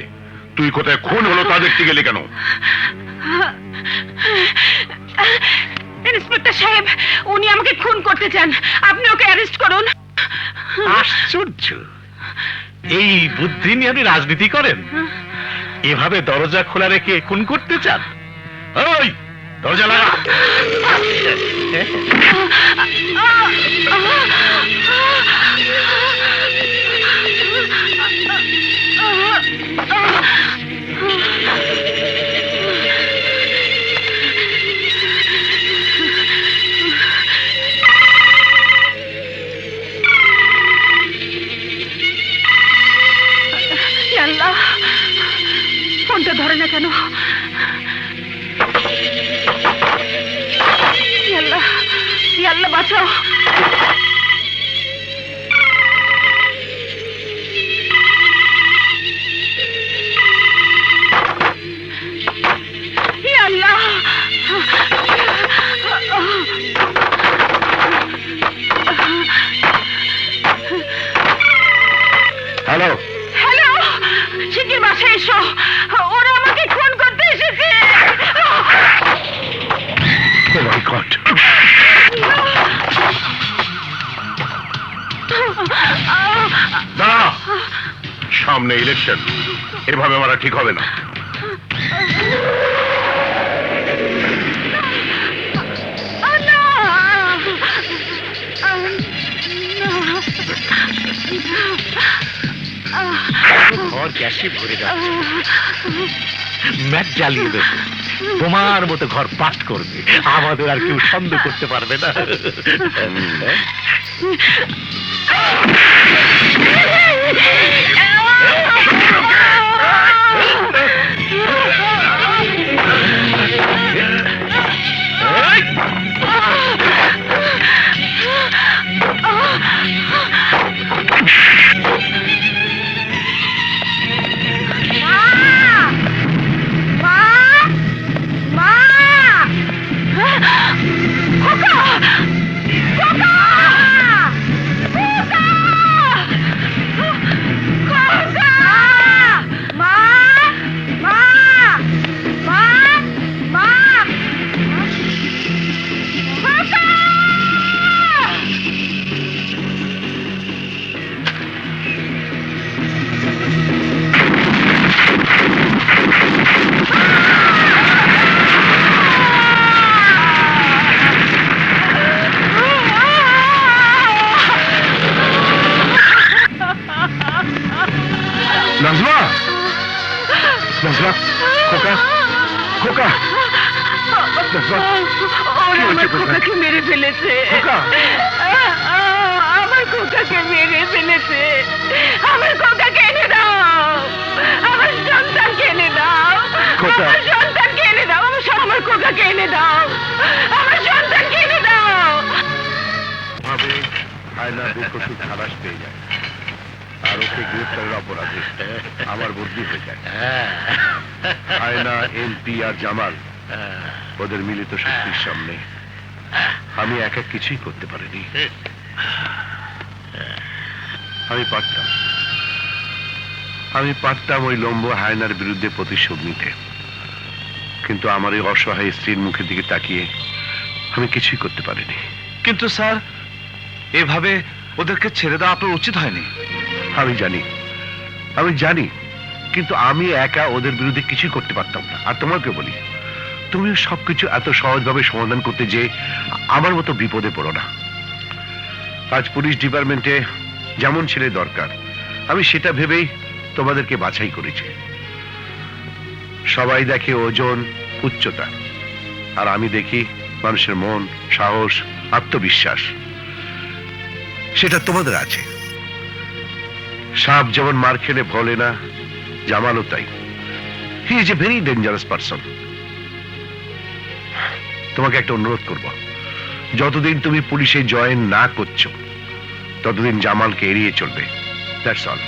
তুই কোথায় খুন হলো তা দেখতে গেলি কেন? ইন্সপেক্টর সাহেব, উনি আমাকে খুন করতে চান, আপনি ওকে অ্যারেস্ট করুন। আশ্চর্য, এই বুদ্ধি নিয়ে আপনি রাজনীতি করেন? এভাবে দরজা খোলা রেখে খুন করতে চান? ওই দরজা লাগা। আল্লাহ, ফোনটা ধরে না কেন? আল্লাহ, আল্লাহ বাঁচাও। আল্লাহ, হ্যালো হ্যালো, শিগগির বাসায় এসো, ওরা আমাকে খুন করতে এসেছে। Oh my God! না, সামনে ইলেকশন, এভাবে মারা ঠিক হবে না। ঘর গ্যাসে ভরে যাচ্ছে, ম্যাচ জ্বালিয়ে দেবে, তোমার মতো ঘর পাট করবে, আমাদের আর কেউ সন্দেহ করতে পারবে না। নাজমা, খোকা, খোকা, নাজমা, ওরা আমার হয়েছে খোকা? খোকাকে মেরে ফেলেছে খোকা? আমার খোকাকে মেরে ফেলেছে। আমার খোকাকে এনে দাও, আমার সন্তানকে এনে দাও, খোকা? আমার সন্তানকে এনে দাও, আমার খোকাকে এনে দাও, আমার সন্তানকে এনে দাও। ভাবে আয়না বেকসুর খালাস পেয়ে যায় আর ওকে গ্রেফতারের অপরাধে আমার বুদ্ধি হয়ে যায়। আয়না, এমপি আর জামাল ওদের মিলিত শক্তির সামনে আমি একা কিছুই করতে পারিনি। আমি পারতাম ওই লম্ব হায়নার বিরুদ্ধে প্রতিশোধ নিতে, কিন্তু আমার এই অসহায় স্ত্রীর মুখের দিকে তাকিয়ে আমি কিছুই করতে পারিনি। কিন্তু স্যার, এভাবে ওদেরকে ছেড়ে দেওয়া আপনার উচিত হয়নি। আমি জানি, কিন্তু আমি একা ওদের বিরুদ্ধে কিছুই করতে পারতাম না। আর তোমাকে বলি, তুমিও সবকিছু এত সহজভাবে সমাধান করতে যে আমার মতো বিপদে পড়ো না। আজ পুলিশ ডিপার্টমেন্টে যেমন ছেলে দরকার আমি সেটা ভেবেই তোমাদেরকে বাছাই করেছি। সবাই দেখে ওজন, উচ্চতা, আর আমি দেখি মানুষের মন, সাহস, আত্মবিশ্বাস। সেটা তোমাদের আছে। সাপ যেমন মার খেলে ভোলে না, জামালও তাই। He is a very dangerous person. তোমাকে একটা অনুরোধ করব, যতদিন তুমি পুলিশে জয়েন না করছো ততদিন জামালকে এড়িয়ে চলবে। That's all.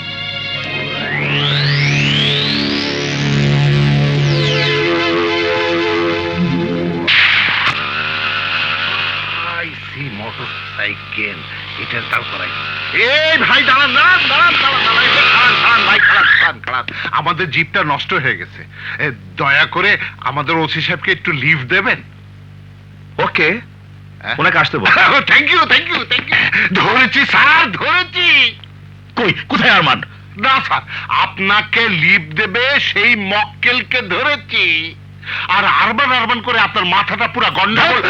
মোটরসাইকেল এটার দাও করাই। এই ভাই দাঁড়ান দাঁড়ান দাঁড়ান দাঁড়ান দাঁড়ান, এই খালান খালান ভাই, খালান খালান খালান। আমাদের জিপটা নষ্ট হয়ে গেছে, দয়া করে আমাদের ওসি সাহেবকে একটু লিভ দেবেন। ওকে, ওনাকে আসতে বল। Thank you thank you thank you. ধরেছি স্যার, ধরেছি। কই, কোথায় আরমান? না স্যার, আপনাকে লিভ দেবে সেই মক্কেলকে ধরেছি। আর আরবান আরবান করে আপনার মাথাটা পুরো গন্ডগোল।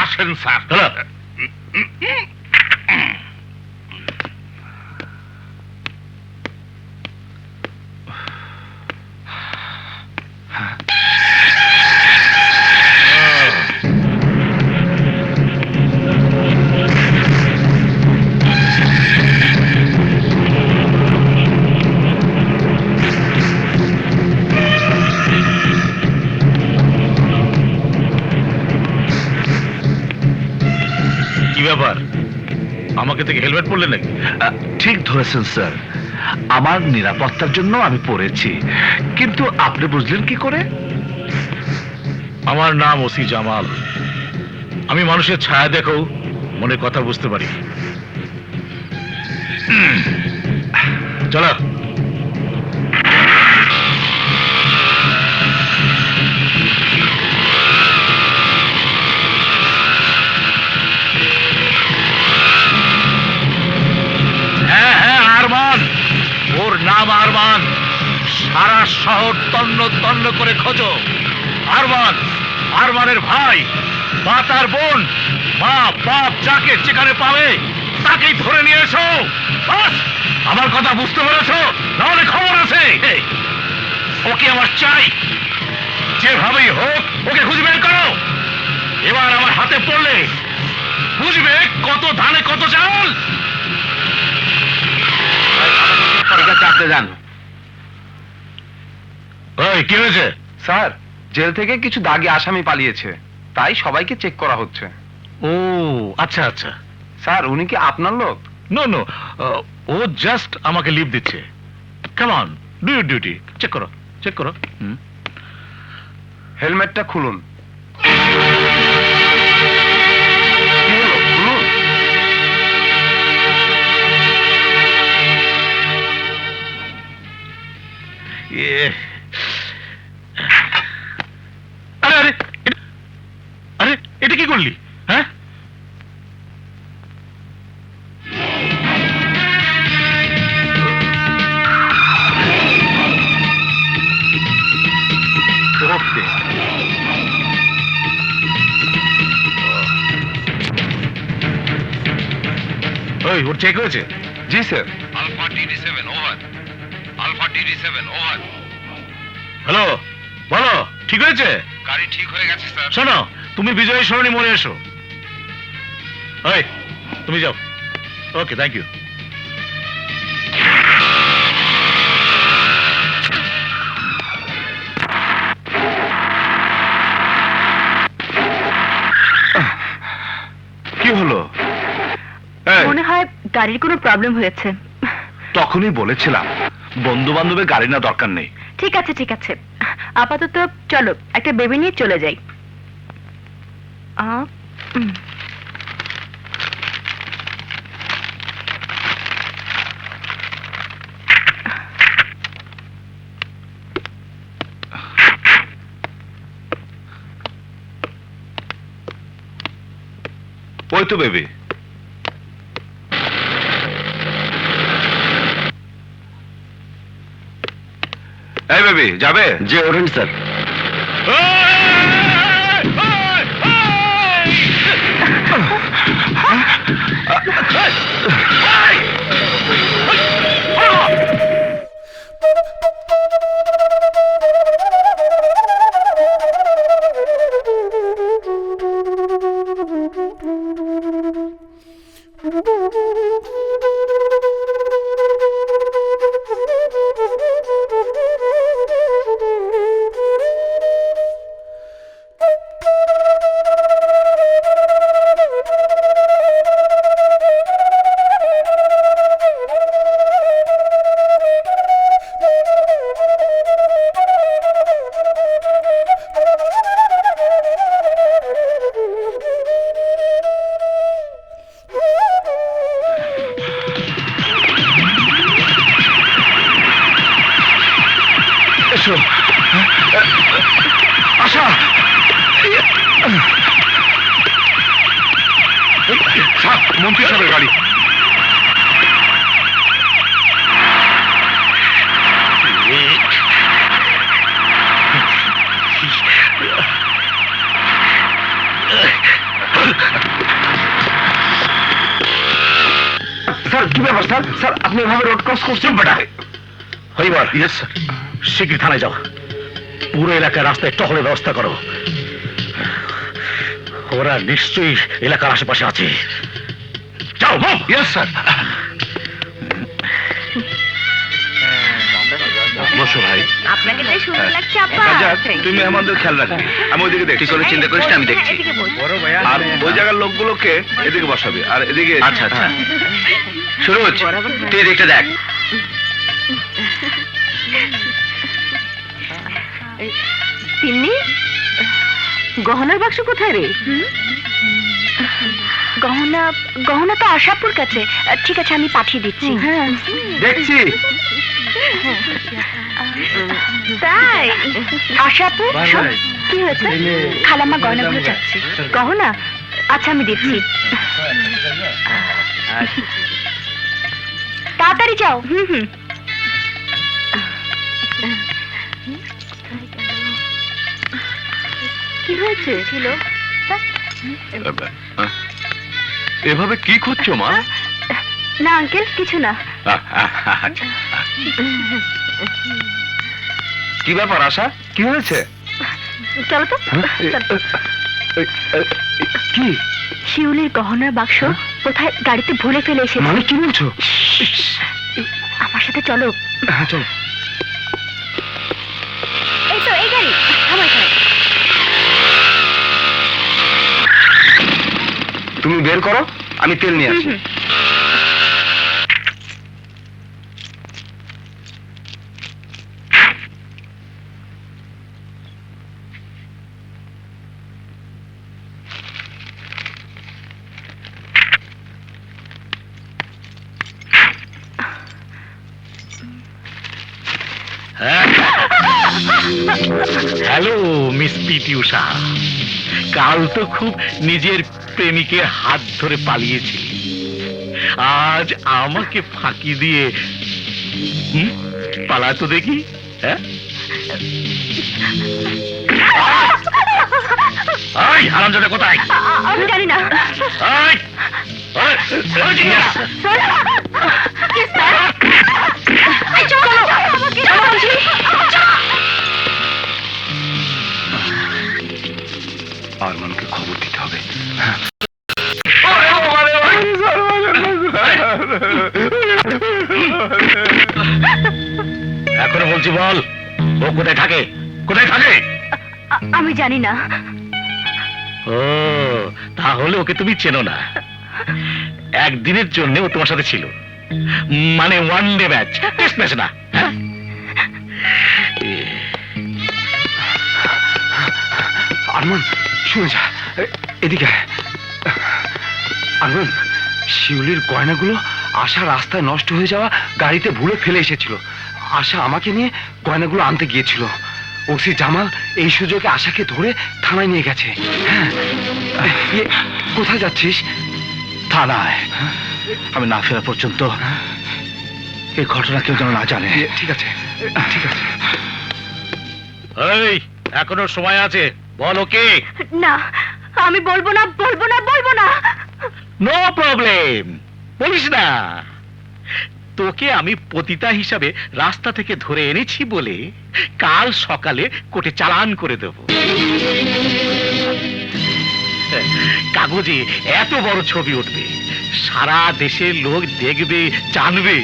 আসেন স্যার। কি ব্যাপার, আমাকে থেকে হেলমেট পরলেন নাকি? ঠিক ধরেছেন স্যার, আমার নিরাপত্তার জন্য আমি পড়েছি, কিন্তু আপনি বুঝলেন কি করে? আমার নাম ওসি জামাল। আমি মানুষের ছায়া দেখেও মনে কথা বুঝতে পারি। চলো। হ্যাঁ হ্যাঁ, আরমান, ওর নাম আরমান। সারা শহর তন্ন তন্ন করে খোঁজো। আরমান, আরমানের ভাই, বা তার বোন, মা বাপ যাকে যেখানে পাবে তাকেই ধরে নিয়ে এসো। বাস, আমার কথা বুঝতে পেরেছো? নাহলে খবর আছে। ওকে আমার চাই, যেভাবেই হোক ওকে খুঁজে বের করো। এবার আমার হাতে পড়লে বুঝবে কত ধানে কত চাল। চাপতে যান। ওই কি হয়েছে? স্যার, জেল থেকে কিছু দাগি আসামি পালিয়েছে, তাই সবাইকে চেক করা হচ্ছে। ও আচ্ছা আচ্ছা। স্যার, উনি কি আপনার লোক? নো নো, ও জাস্ট আমাকে লিভ দিচ্ছে। Come on, do your duty. Check করো, চেক করো। হেলমেটটা খুলুন। কি হলো? বলুন। আরে আরে আরে, এটা কি করলি? হ্যাঁ, ওকে। ওই ওর চেক হয়েছে? জি sir. Alpha DD7 over. Alpha DD7 over. Hello, বলো, ঠিক হয়েছে? গাড়ি ঠিক হয়ে গেছে স্যার। শোনো, তুমি বিজয় সরণি মোড়ে এসো। ওই, তুমি যাও। ওকে, থ্যাংক ইউ। কি হলো? এই, মনে হয় গাড়ির কোনো প্রবলেম হয়েছে। তখনই বলেছিলাম বন্ধু বান্ধবের গাড়ি না দরকার নেই। ঠিক আছে ঠিক আছে, আপাতত চলো একটা বেবি নিয়ে চলে যাই। উম, ওই তো বেবি। এই বেবি, যাবে? যে ওঠেন স্যার। এসো। আশা, মন্ত্রী সাহেবের গাড়ি। স্যার কি ব্যাপার স্যার? স্যার আপনি এভাবে রোড ক্রস করছেন? বেটা হইবার। Yes sir. শীঘ্রই থানায় যাও, পুরো এলাকায় রাস্তায় টহলের ব্যবস্থা করো। ওরা নিশ্চয়ই এলাকার আশেপাশে আছে। যাও। Yes sir. বসো ভাই। আপনাকে তাই সুন্দর লাগছে আপা। রাজা, তুই মেহমানদের খেয়াল রাখবি, আমি ওইদিকে দেখছি। কোনো চিন্তা করিস না, আমি দেখছি। এদিকে বসো। আর ওই জায়গার লোকগুলোকে এদিকে বসাবি, আর এদিকে। আচ্ছা আচ্ছা, সুরজ তুই দেখতে দেখ। তিন্নি, গহনার বাক্স কোথায় রে? গহনা গহনা তো আশাপুর কাছে। ঠিক আছে, আমি পাঠিয়ে দিচ্ছি। দেখছি। তাই আশাপু, শোন, কি হয়েছে? খালাম্মা গয়নাগুলো চাচ্ছে। গহনা? আচ্ছা আমি দিচ্ছি। তাড়াতাড়ি যাও। হুম। কি হয়েছে? ছিল এভাবে কি করছো মা? না আঙ্কেল, কিছু না। কি ব্যাপার আশা, কি হয়েছে? চলো তো। চলো। কি শিউলির গহনার বাক্স কোথায় গাড়িতে ভুলে ফেলে এসেছে। মানে কি বলছো? আমার সাথে চলো। হ্যাঁ চলো। এই তো এই গাড়ি, থামো এখানে। তুমি বের করো, আমি তেল নিয়ে আসি। হ্যালো মিস পিটি উষা, কাল তো খুব নিজের প্রেমিকের হাত ধরে পালিয়েছি, আজ আমাকে ফাঁকি দিয়ে পালা তো দেখি। হ্যাঁ, হারামজাদা কোথায়? আমি জানি না। এই, এই, এই, স্যার, এই চলো, চলো বলছি। এখনো বলছি বল, ও কোথায় থাকে? কোথায় থাকে? আমি জানি না। ও, তাহলে ওকে তুমি চেনো না। একদিনের জন্য ও তোমার সাথে ছিল, মানে one day match, test match না। হ্যাঁ? আরমান, শুনে যা, এদিকে আয়। আরমান, শিউলির গয়নাগুলো আশা রাস্তায় নষ্ট হয়ে যাওয়া গাড়িতে ভুলে ফেলে এসেছিল। আশা আমাকে নিয়ে গয়নাগুলো আনতে গিয়েছিল। ওসি জামাল এই সুযোগে আশাকে ধরে থানায় নিয়ে গেছে। হ্যাঁ, কোথায় যাচ্ছিস? থানায় আমি না ফেরা পর্যন্ত এই ঘটনা কেউ যেন না জানে। ঠিক আছে, ঠিক আছে। এই, এখনো সময় আছে, বল ওকে। না, আমি বলবো না, বলবো না, বলবো না। নো প্রবলেম, বলিস না। তোকে আমি পতিতা হিসাবে রাস্তা থেকে ধরে এনেছি বলে কাল সকালে কোর্টে চালান করে দেব। কাগজে এত বড় ছবি উঠবে, সারা দেশের লোক দেখবে, জানবে।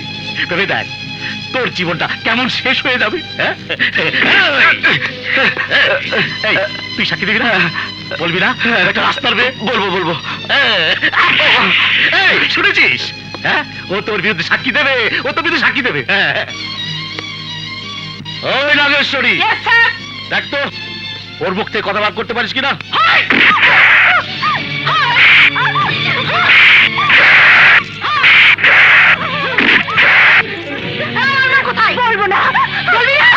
ভেবে দেখ তোর জীবনটা কেমন শেষ হয়ে যাবে। হ্যাঁ? এই, তুই সাক্ষী দিবি না? বলবি না? একটা রাস্তার বে বলবো, বলবো। এই, শুনেছিস? হ্যাঁ, ও তোর বিরুদ্ধে সাক্ষী দেবে, ও তোর বিরুদ্ধে সাক্ষী দেবে। হ্যাঁ। ওই নাগেশ্বরী, দেখ তো ওর মুখ থেকে কথা বার করতে পারিস কিনা। কোথায়? বলবো না, বলবি না।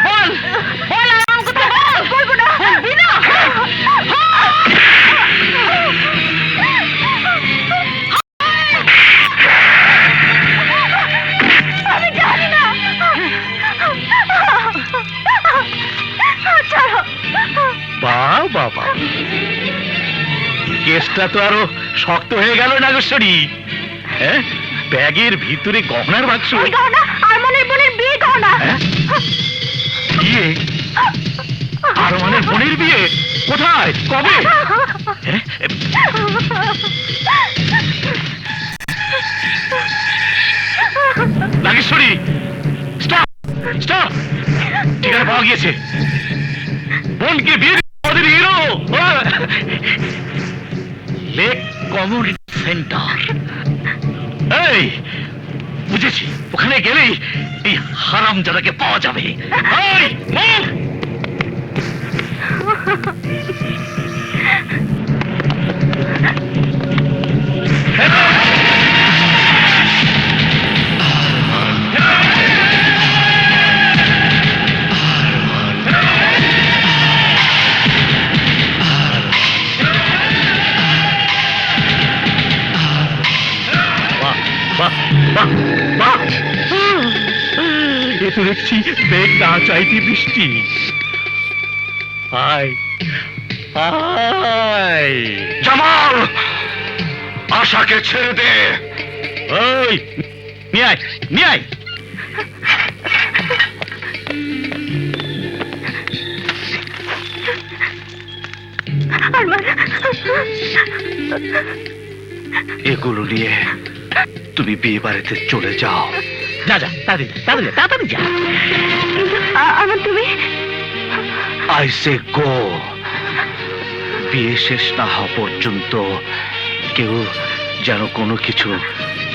বল, বল আমার কোথায়? বলবো না, বলবি না। আমি জানি না। ছাড়ো। বাবা, কেসটা তো আরো শক্ত হয়ে গেল নাগেশ্বরী। হ্যাঁ, ব্যাগের ভিতরে গহনার বাক্স। ওই গহনা আরমানের বোনের বিয়ে গহনা। হ্যাঁ? বিয়ে? আরমানের বোনের বিয়ে? কোথায়? কবে? হ্যাঁ? Nageshwari, stop, stop. ঠিকানা পাওয়া গিয়েছে। বোনকে বিয়ে আমাদের হিরো, লেক কমিউনিটি সেন্টার। এই, বুঝেছি, ওখানে গেলেই এই হারামজাদাকে পাওয়া যাবে। এই, move! বাহ, বাহ, বাহ, বাহ। এ তো দেখছি মেঘ না চাইতে বৃষ্টি। আয়, আয়। জামাল, আশাকে ছেড়ে দে। ওই, নিয়ে আয়, নিয়ে আয়। আরমান, এগুলো নিয়ে তুমি বিয়ে বাড়িতে চলে যাও। যা, যা, তাড়াতাড়ি, তাড়াতাড়ি, তাড়াতাড়ি যা। আরমান তুমি আই সে গো। বিয়ে শেষ না হওয়া পর্যন্ত কেউ যেন কোনো কিছু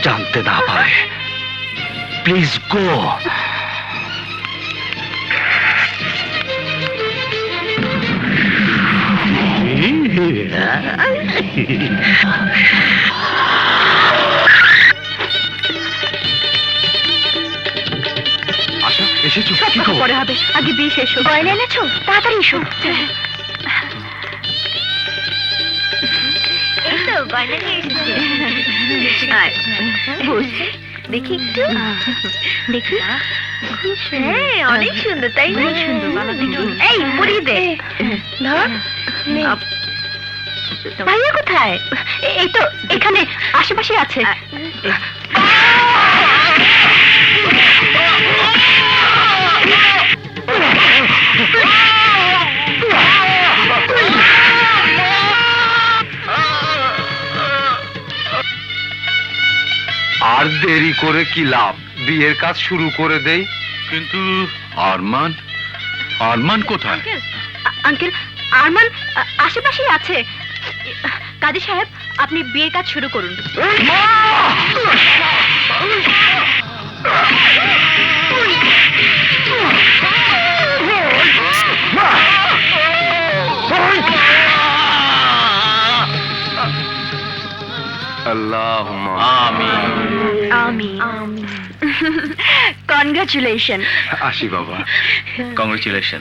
জানতে না পারে। Please go. আশা, এসেছো? সব কি কথা খবর? পরে হবে, আগে বিয়ে শেষ হোক। গয়না এনেছো? তাড়াতাড়ি এসো। এই তো গয়না নিয়ে এসেছি। বস, দেখি একটু, দেখি। হ্যাঁ, অনেক সুন্দর, তাই না? সুন্দর, এই পরিয়ে দে। ধর। ভাইয়া কোথায়? এই তো এখানে আশেপাশে আছে। দেরি করে কি লাভ, বিয়ের কাজ শুরু করে দেই। কিন্তু আরমান, আরমান কোথায়? আঙ্কেল আঙ্কেল আরমান আশেপাশেই আছে। কাজী সাহেব, আপনি বিয়ের কাজ শুরু করুন। আল্লাহুম্মা আমি কনগ্রাচুলেশন। আসি বাবা। কংগ্রেচুলেশন।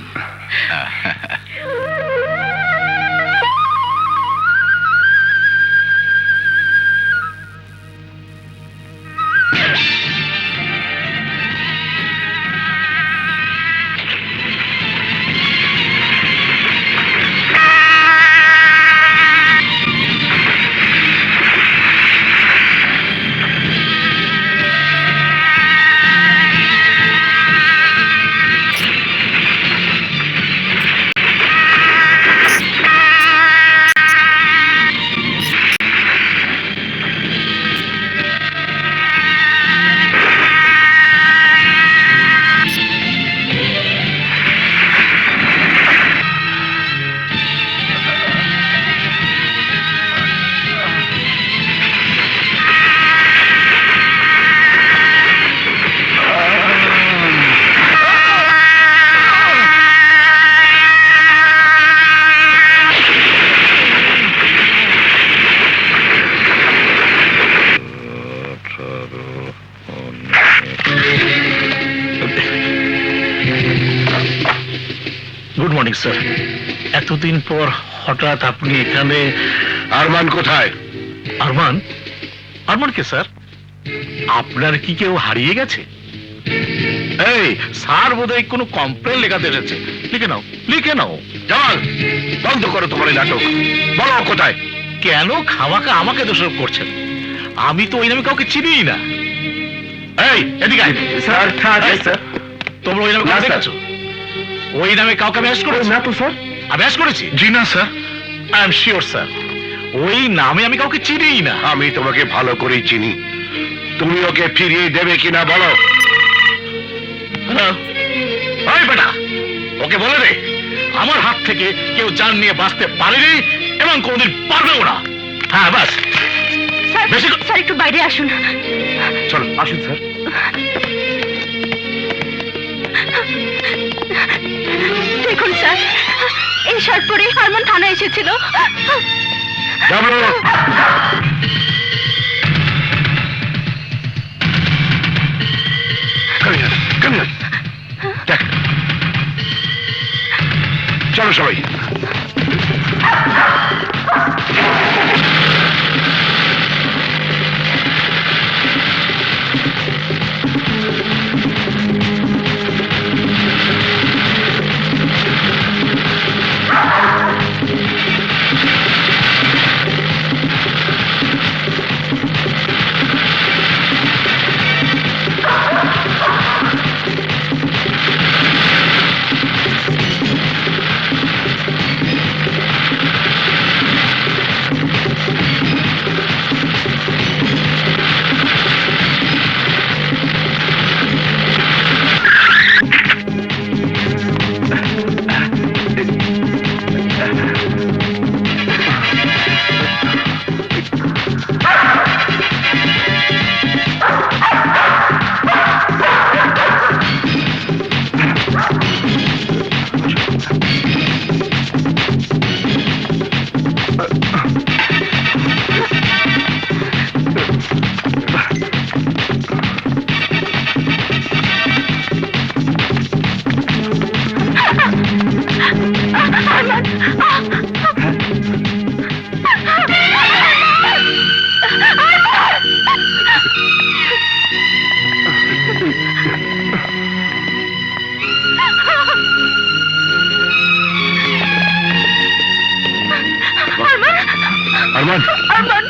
Good morning sir. এতদিন পর হঠাৎ আপনি এখানে। আরমান কোথায়? আরমান? আরমান কে স্যার? আপনার কি কেউ হারিয়ে গেছে? এই স্যার বোধহয় কোনো কমপ্লেন লেখাতে এসেছে। লিখে নাও, লিখে নাও। জামাল, বন্ধ করো তোমার এই নাটক। বলো কোথায়? কেন খামাখা আমাকে দোষারোপ করছেন? আমি তো ওই নামে কাউকে চিনিই না। এই এদিকে আয়। স্যার এই, তোমরা ওই নামে কাউকে দেখেছো? ওই নামে কাউকে আমি অ্যারেস্ট করেছি? না তো স্যার। আমি অ্যারেস্ট করেছি? জি না sir, I am sure sir, ওই নামে আমি কাউকে চিনিই না। আমি তোমাকে ভালো করেই চিনি। তুমি ওকে ফিরিয়ে দেবে কিনা বলো। হ্যালো, ওই বেটা, ওকে বলে দে আমার হাত থেকে কেউ জান নিয়ে বাঁচতে পারেনি এবং কোনদিন পারবেও না। হ্যাঁ বাস। স্যার বেশি করে- স্যার একটু বাইরে আসুন। চলো আসুন স্যার। দেখুন স্যার, এই শার্ট পরে আরমান থানায় এসেছিল। জামলো, দেখ, চলো সবাই। আরমান আরমান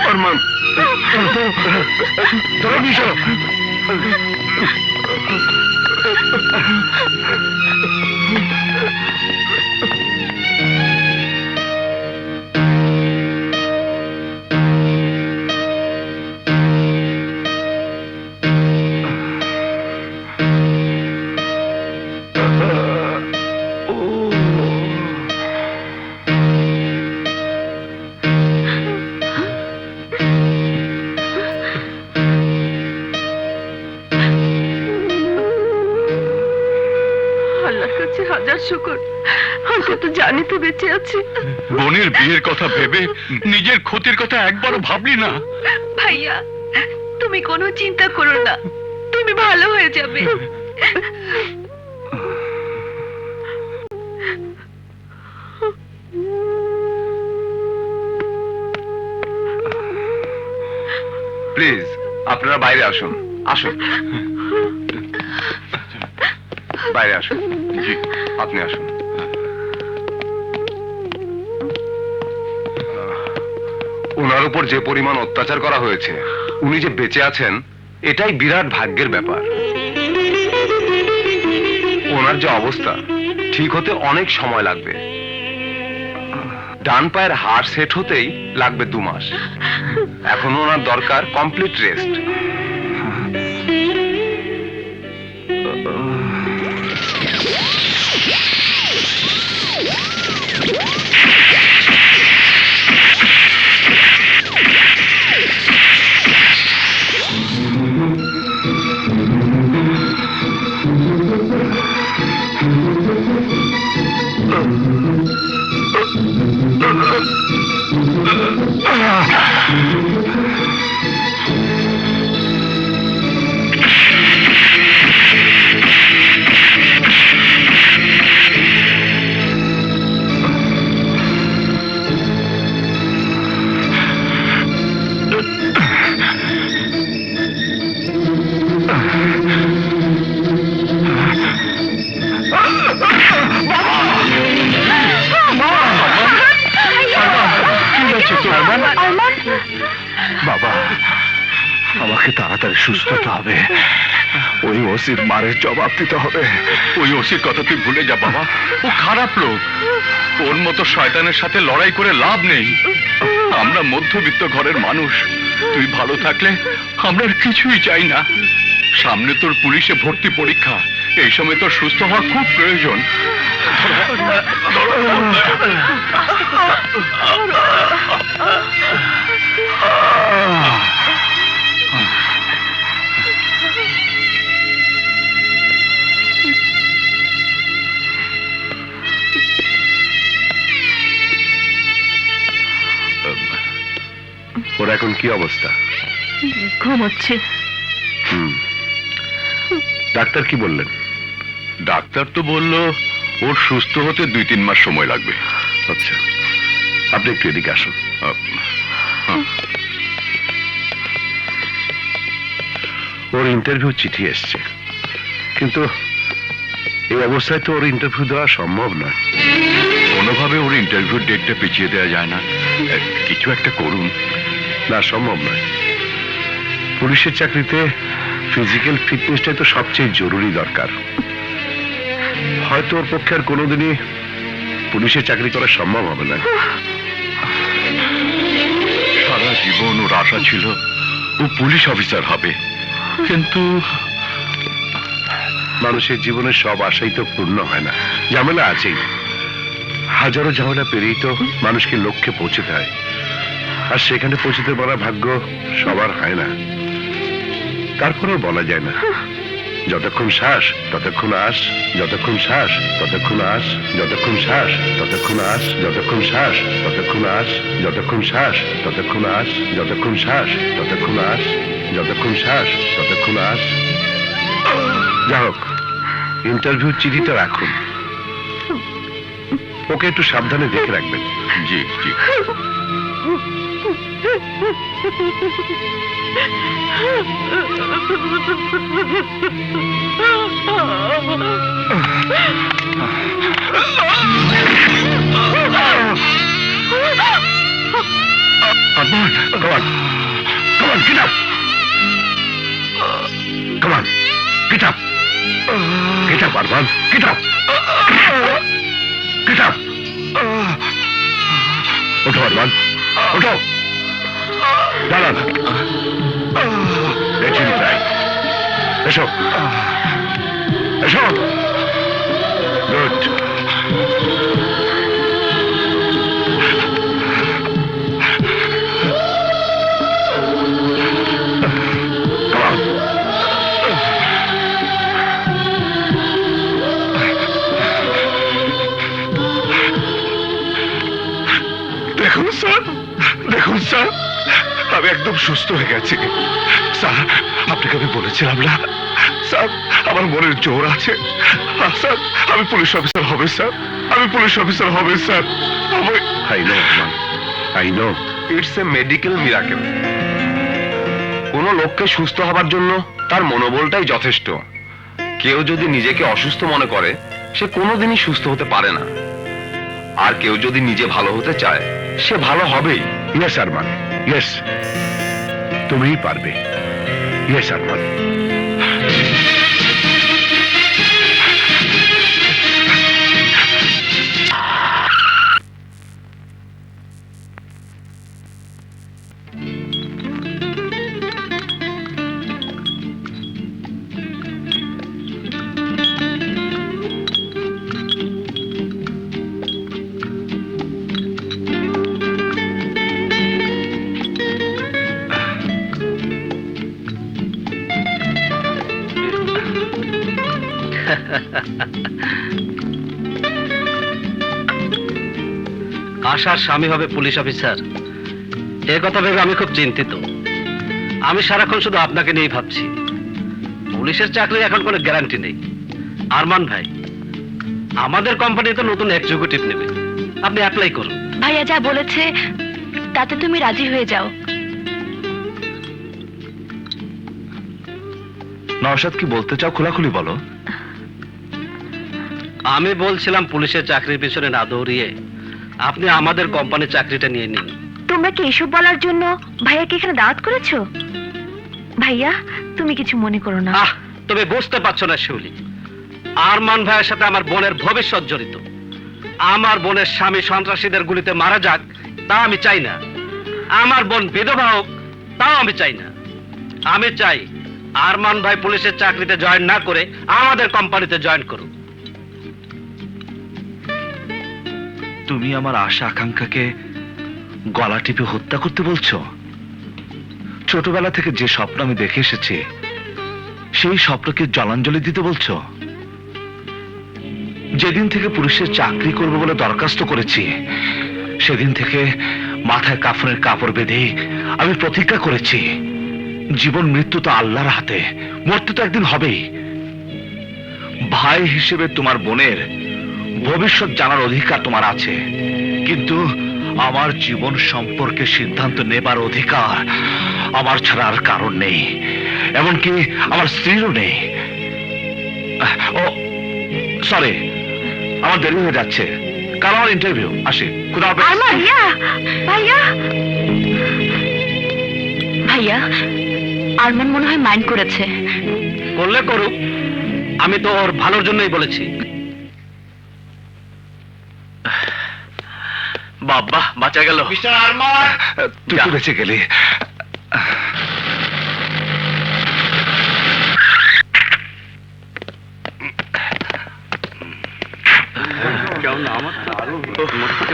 আরমান, তোরা নিয়ে চলো। শুকর, অন্তত জানি তো বেঁচে আছি। বোনের বিয়ের কথা ভেবে নিজের ক্ষতির কথা একবারও ভাবলি না? ভাইয়া, তুমি কোনো চিন্তা করো না, তুমি ভালো হয়ে যাবে। প্লিজ আপনারা বাইরে আসুন, আসুন বাইরে আসুন। জি, আপনি আসুন। ওনার উপর যে পরিমাণ অত্যাচার করা হয়েছে, উনি যে বেঁচে আছেন এটাই বিরাট ভাগ্যের ব্যাপার। ওনার যে অবস্থা ঠিক হতে অনেক সময় লাগবে। ডান পায়ের হাড় সেট হতেই লাগবে 2 মাস। এখন ওনার দরকার কমপ্লিট রেস্ট। বাবা, আমাকে তাড়াতাড়ি সুস্থ হতে হবে। ওই ওসির মারের জবাব দিতে হবে। ওই ওসির কথা তুই ভুলে যা বাবা, ও খারাপ লোক। ওর মতো শয়তানের সাথে লড়াই করে লাভ নেই। আমরা মধ্যবিত্ত ঘরের মানুষ, তুই ভালো থাকলে আমরা আর কিছুই চাই না। সামনে তোর পুলিশে ভর্তি পরীক্ষা, এই সময় তোর সুস্থ হওয়া খুব প্রয়োজন। ওর এখন কি অবস্থা? ঘুমোচ্ছে। ডাক্তার কি বললেন? ডাক্তার তো বললো ওর সুস্থ হতে 2-3 মাস সময় লাগবে। আচ্ছা, আপনি একটু এদিকে আসুন। ওর ইন্টারভিউ চিঠি এসছে, কিন্তু এই অবস্থায় তো ওর ইন্টারভিউ দেওয়া সম্ভব নয়। কোনোভাবে ওর ইন্টারভিউ ডেটটা পিছিয়ে দেওয়া যায় না? কিছু একটা করুন। না, সম্ভব নয়। পুলিশের চাকরিতে ফিজিক্যাল ফিটনেসটাই তো সবচেয়ে জরুরি দরকার। হয়তো ওর পক্ষে আর কোনোদিনই পুলিশের চাকরি করা সম্ভব হবে না। সারা জীবন ওর আশা ছিল ও পুলিশ অফিসার হবে, কিন্তু মানুষের জীবনের সব আশাই তো পূর্ণ হয় না, ঝামেলা আছেই। হাজারো ঝামেলা পেরিয়ে তো মানুষকে লক্ষ্যে পৌঁছতে হয়, আর সেখানে পৌঁছতে পারা ভাগ্য সবার হয় না। তারপরেও বলা যায় না, যতক্ষণ শ্বাস ততক্ষণ আস, যতক্ষণ শ্বাস ততক্ষণ আস, যতক্ষণ শ্বাস ততক্ষণ আস, যতক্ষণ শ্বাস ততক্ষণ আস, যতক্ষণ শ্বাস ততক্ষণ আস, যতক্ষণ শ্বাস ততক্ষণ আস, যতক্ষণ শ্বাস ততক্ষণ আস। যা হোক, ইন্টারভিউ চিঠিটা রাখুন, ওকে একটু সাবধানে দেখে রাখবেন। জি জি। Arman, come on. Come on, get up. Come on, get up. Get up, Arman, get up. Get up. ওঠো আরমান, ওঠো। দাঁড়ান, দেখি তাই। এসো, এসো। গুড। একদম সুস্থ হয়ে গেছি। স্যার, আপনাকে আমি বলেছিলাম না স্যার, আমার মনের জোর আছে। স্যার, আমি পুলিশ অফিসার হবে স্যার, আমি পুলিশ অফিসার হবে sir. I know I know it's a medical miracle. কোনো লোককে সুস্থ হবার জন্য তার মনোবলটাই যথেষ্ট। কেউ যদি নিজেকে অসুস্থ মনে করে সে কোনোদিনই সুস্থ হতে পারে না। আর কেউ যদি নিজে ভালো হতে চায় সে ভালো হবেই। ইয়েস আরমান, ইয়েস, তুমিই পারবে। ইয়েস আরমান। আশার স্বামী হবে পুলিশ অফিসার, এ কথা ভেবে আমি খুব চিন্তিত। আমি সারাক্ষণ শুধু আপনাকে নিয়েই ভাবছি। পুলিশের চাকরি এখন কোনো গ্যারান্টি নেই। আরমান ভাই, আমাদের কোম্পানিতে নতুন এক্সিকিউটিভ নেবে, আপনি অ্যাপ্লাই করুন। ভাইয়া যা বলেছে তাতে তুমি রাজি হয়ে যাও। নওশাদ, কি বলতে চাও খোলাখুলি বলো। আমি বলছিলাম পুলিশের চাকরির পিছনে না দৌড়িয়ে আপনি আমাদের কোম্পানির চাকরিটা নিয়ে নিন। তোমরা কি এসব বলার জন্য ভাইয়াকে এখানে দাওয়াত করেছো? ভাইয়া, তুমি কিছু মনে করো না। তুমি বুঝতে পারছো না শিউলি, আরমান ভাইয়ের সাথে আমার বোনের ভবিষ্যৎ জড়িত। আমার বোনের স্বামী সন্ত্রাসীদের গুলিতে মারা যাক তা আমি চাই না। আমার বোন বিধবা হোক তাও আমি চাই না। আমি চাই আরমান ভাই পুলিশের চাকরিতে জয়েন না করে আমাদের কোম্পানিতে জয়েন করুক। তুমি আমার আশা আকাঙ্ক্ষাকে গলা টিপে হত্যা করতে বলছো? ছোটবেলা থেকে যে স্বপ্ন আমি দেখে এসেছি সেই স্বপ্নকে জলাঞ্জলি দিতে বলছো? যেদিন থেকে পুলিশের চাকরি করবো বলে দরখাস্ত করেছি সেদিন থেকে মাথায় কাফনের কাপড় বেঁধে আমি প্রতিজ্ঞা করেছি, জীবন মৃত্যু তো আল্লাহর হাতে, মরতে তো একদিন হবেই। ভাই হিসেবে তোমার বোনের ভবিষ্যৎ জানার অধিকার তোমার আছে, কিন্তু আমার জীবন সম্পর্কে সিদ্ধান্ত নেবার অধিকার আমার ছাড়া আর কারণ নেই, এমনকি আমার স্ত্রীরও নেই। ও সরি, আমার দেরি হয়ে যাচ্ছে, কারণ আমার ইন্টারভিউ। আসি, খুদা হাফেজ। ভাইয়া, ভাইয়া, ভাইয়া, আরমান মনে হয় মাইন্ড করেছে। করলে করুক, আমি তো ওর ভালোর জন্যই বলেছি। বাবা, বাঁচা গেল। তুই তো বেঁচে গেলি।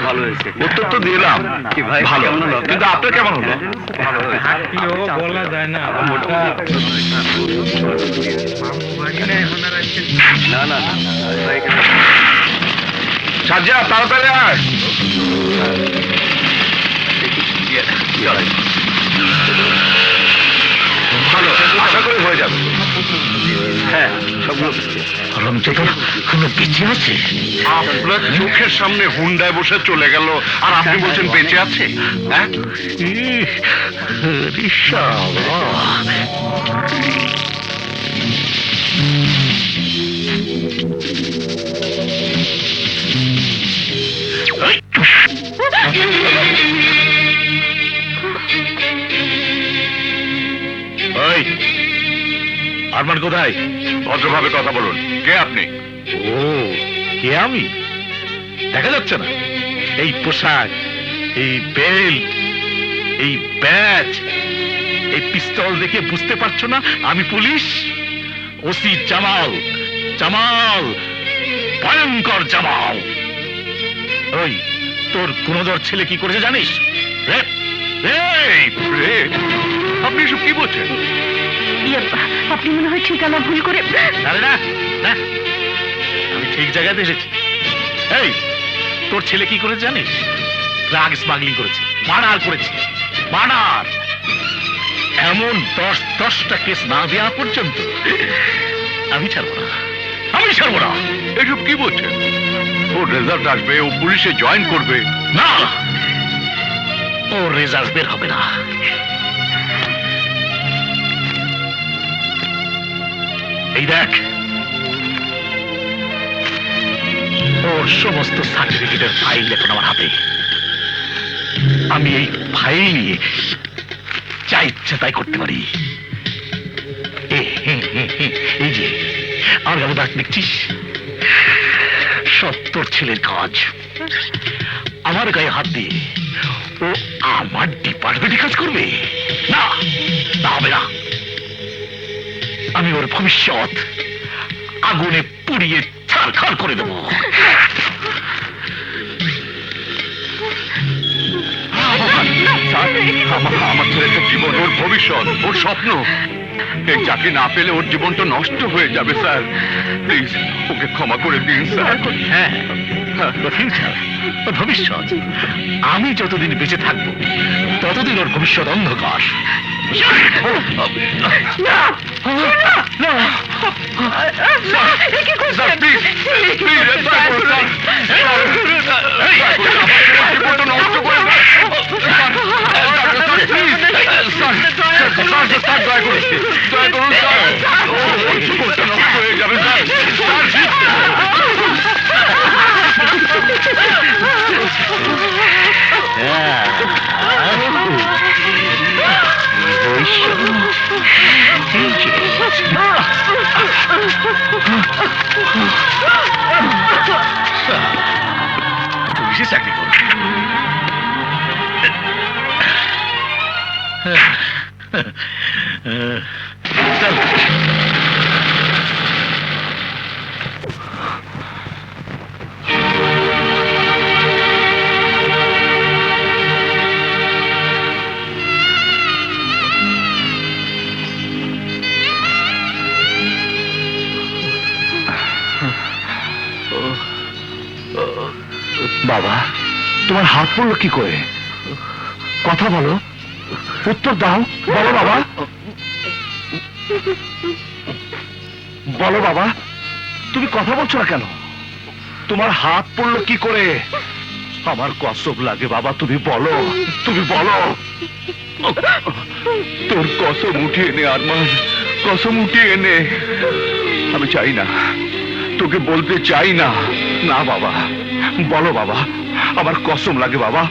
ভালো হয়েছে। উত্তর তো দিলাম কি ভাই, ভালো, কেমন হলো? কিন্তু আপনার কেমন হলো? বলা যায় না। না না না, সাজ্জা, তাড়াতাড়ি আয়। ভালো, আশা করি হয়ে যাবে। হ্যাঁ সবগুলো কোনো বেঁচে আছে? আপনার চোখের সামনে হুন্ডায় বসে চলে গেল আর আপনি বলছেন বেঁচে আছে? হ্যাঁ, ওই আরমান কোথায়? ভদ্রভাবে কথা বলুন। কে আপনি? ও, কে আমি? দেখা যাচ্ছে না? এই পোশাক, এই বেল্ট, এই ব্যাজ, এই পিস্তল দেখে বুঝতে পারছো না আমি পুলিশ? ওসি জামাল, জামাল, ভয়ঙ্কর জামাল। ওই তোর গুণধর ছেলে কি করেছে জানিস? Rape, rape, rape. আপনি এসব কি বলছেন? আপনি মনে হয় ঠিকানা ভুল করে। না না না, আমি ঠিক জায়গাতে এসেছি। এই, তোর ছেলে কি করেছে জানিস? ড্রাগ স্মাগলিং করেছে, মার্ডার করেছে, মার্ডার। এমন 10টা কেস না দেওয়া পর্যন্ত আমি ছাড়বো না, আমি ছাড়বো না। এসব কি বলছেন? ওর রেজাল্ট আসবে, ও পুলিশে জয়েন করবে। না, ও রেজাল্ট বের হবে না। এই দেখ, ওর সমস্ত সার্টিফিকেটের ফাইল এখন আমার হাতে। আমি এই ফাইল নিয়ে যা ইচ্ছা তাই করতে পারি। এই যে আমার গালে দাগ দেখছিস, 70 ছেলের কাজ আমার গায়ে হাত দিয়ে ও আমার ডিপার্টমেন্টে কাজ করবে না, তা হবে না। আমি ওর ভবিষ্যৎ আগুনে পুড়িয়ে ছারখার করে দেবো। আমার ছেলেটার জীবন, ওর ভবিষ্যৎ, ওর স্বপ্ন, এই চাকরি না পেলে ওর জীবনটা নষ্ট হয়ে যাবে স্যার। প্লিজ ওকে ক্ষমা করে দিন স্যার। হ্যাঁ, ওর ফিউচার, ওর ভবিষ্যৎ। আমি যতদিন বেঁচে থাকবো ততদিন ওর ভবিষ্যৎ অন্ধকার। পুলিশে চাকরি করবে। চল। বাবা, তোমার হাত পড়লো কি করে? কথা বলো, উত্তর দাও। বলো বাবা, বলো বাবা, তুমি কথা বলছো না কেন? তোমার হাত পড়লো কি করে? আমার কসম লাগে বাবা, তুমি বলো, তুমি বলো। তোর কসম উঠিয়ে নে আরমান, কসম উঠিয়ে নে। আমি চাই না, তোকে বলতে চাই না। না বাবা, বলো বাবা, আমার কসম লাগে বাবা।